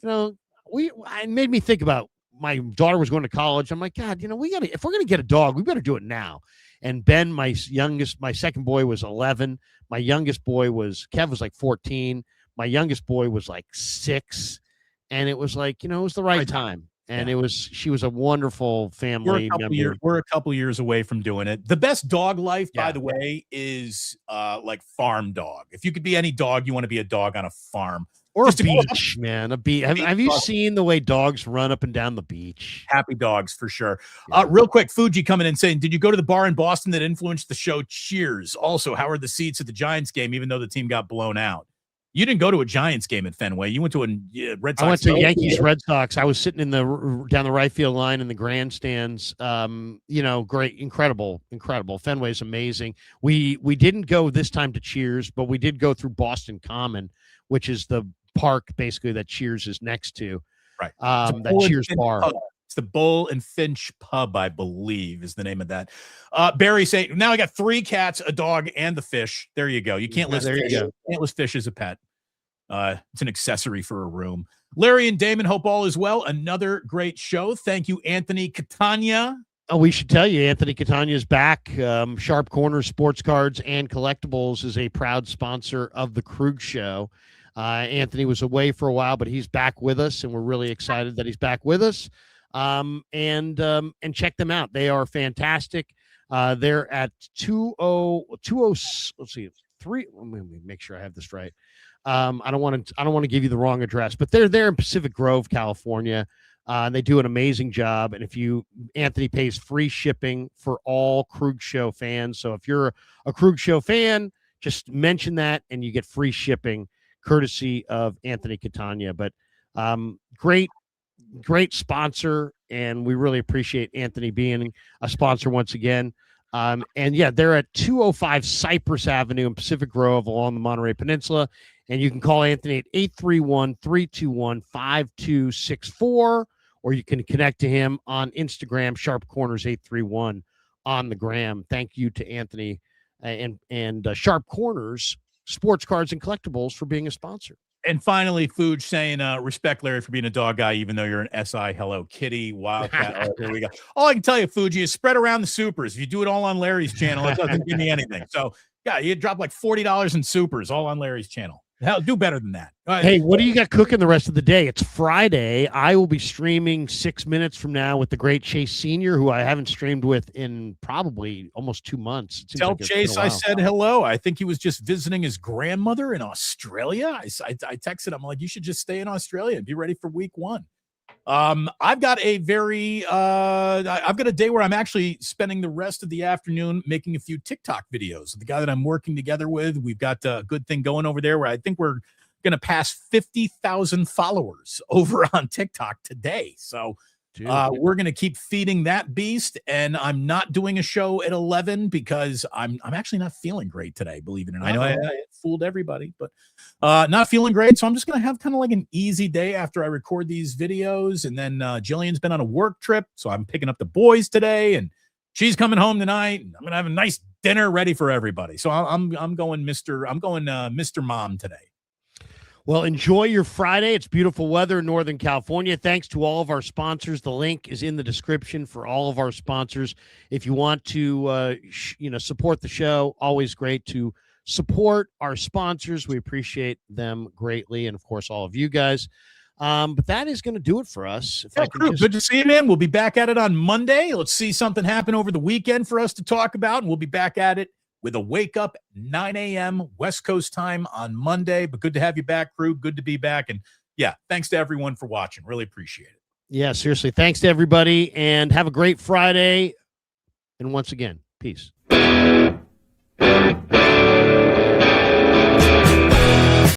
S1: it made me think about, my daughter was going to college. I'm like, God, if we're going to get a dog, we better do it now. And Ben, my second boy, was 11. My youngest boy Kev was like 14. My youngest boy was like 6. And it was like, it was the right time. And she was a wonderful family member.
S2: We're a couple years away from doing it. The best dog life, by the way, is like farm dog. If you could be any dog, you want to be a dog on a farm.
S1: Or just a beach, man. A beach. Have you seen the way dogs run up and down the beach?
S2: Happy dogs for sure. Yeah. Real quick, Fuji coming in saying, did you go to the bar in Boston that influenced the show Cheers? Also, how are the seats at the Giants game, even though the team got blown out? You didn't go to a Giants game at Fenway. You went to a Red Sox.
S1: I went to Yankees Red Sox. I was sitting down the right field line in the grandstands. Great, incredible. Fenway's amazing. We didn't go this time to Cheers, but we did go through Boston Common, which is the park basically that Cheers is next to.
S2: Right.
S1: That Cheers bar.
S2: Pub. It's the Bull and Finch Pub, I believe, is the name of that. Barry saying, now I got 3 cats, a dog, and the fish. There you go. You can't list fish. You can't list fish as a pet. It's an accessory for a room. Larry and Damon, hope all is well. Another great show. Thank you, Anthony Catania.
S1: Oh, we should tell you, Anthony Catania is back. Sharp Corners Sports Cards and Collectibles is a proud sponsor of the Krug Show. Anthony was away for a while, but he's back with us, and we're really excited that he's back with us. And check them out. They are fantastic. They're at 3. Let me make sure I have this right. I don't want to give you the wrong address, but they're there in Pacific Grove, California. They do an amazing job. And Anthony pays free shipping for all Krug Show fans. So if you're a Krug Show fan, just mention that and you get free shipping courtesy of Anthony Catania. But great sponsor. And we really appreciate Anthony being a sponsor once again. They're at 205 Cypress Avenue in Pacific Grove along the Monterey Peninsula. And you can call Anthony at 831-321-5264, or you can connect to him on Instagram, Sharp Corners 831 on the gram. Thank you to Anthony and Sharp Corners Sports Cards and Collectibles for being a sponsor.
S2: And finally, Fuge saying, respect Larry for being a dog guy, even though you're an SI Hello Kitty Wildcat. There we go. All I can tell you, Fuji, is spread around the supers. If you do it all on Larry's channel, it doesn't give me anything. So, yeah, you drop like $40 in supers all on Larry's channel. Hell, do better than that.
S1: Hey, what do you got cooking the rest of the day? It's Friday. I will be streaming 6 minutes from now with the great Chase Senior, who I haven't streamed with in probably almost 2 months.
S2: Tell Chase I said hello. I think he was just visiting his grandmother in Australia. I texted him. I'm like, you should just stay in Australia and be ready for week 1. I've got a day where I'm actually spending the rest of the afternoon making a few TikTok videos. The guy that I'm working together with, we've got a good thing going over there where I think we're going to pass 50,000 followers over on TikTok today. So we're going to keep feeding that beast, and I'm not doing a show at 11 because I'm actually not feeling great today, believe it or not. I know I fooled everybody, but not feeling great. So I'm just going to have kind of like an easy day after I record these videos. And then Jillian's been on a work trip, so I'm picking up the boys today, and she's coming home tonight, and I'm going to have a nice dinner ready for everybody. So I'm going Mr. Mom today.
S1: Well, enjoy your Friday. It's beautiful weather in Northern California. Thanks to all of our sponsors. The link is in the description for all of our sponsors. If you want to, support the show, always great to support our sponsors. We appreciate them greatly, and of course, all of you guys. But that is going to do it for us.
S2: Good to see you, man. We'll be back at it on Monday. Let's see something happen over the weekend for us to talk about, and we'll be back at it with a wake up 9 a.m. West Coast time on Monday. But good to have you back, crew. Good to be back. And yeah, thanks to everyone for watching. Really appreciate it.
S1: Yeah, seriously. Thanks to everybody, and have a great Friday. And once again, peace.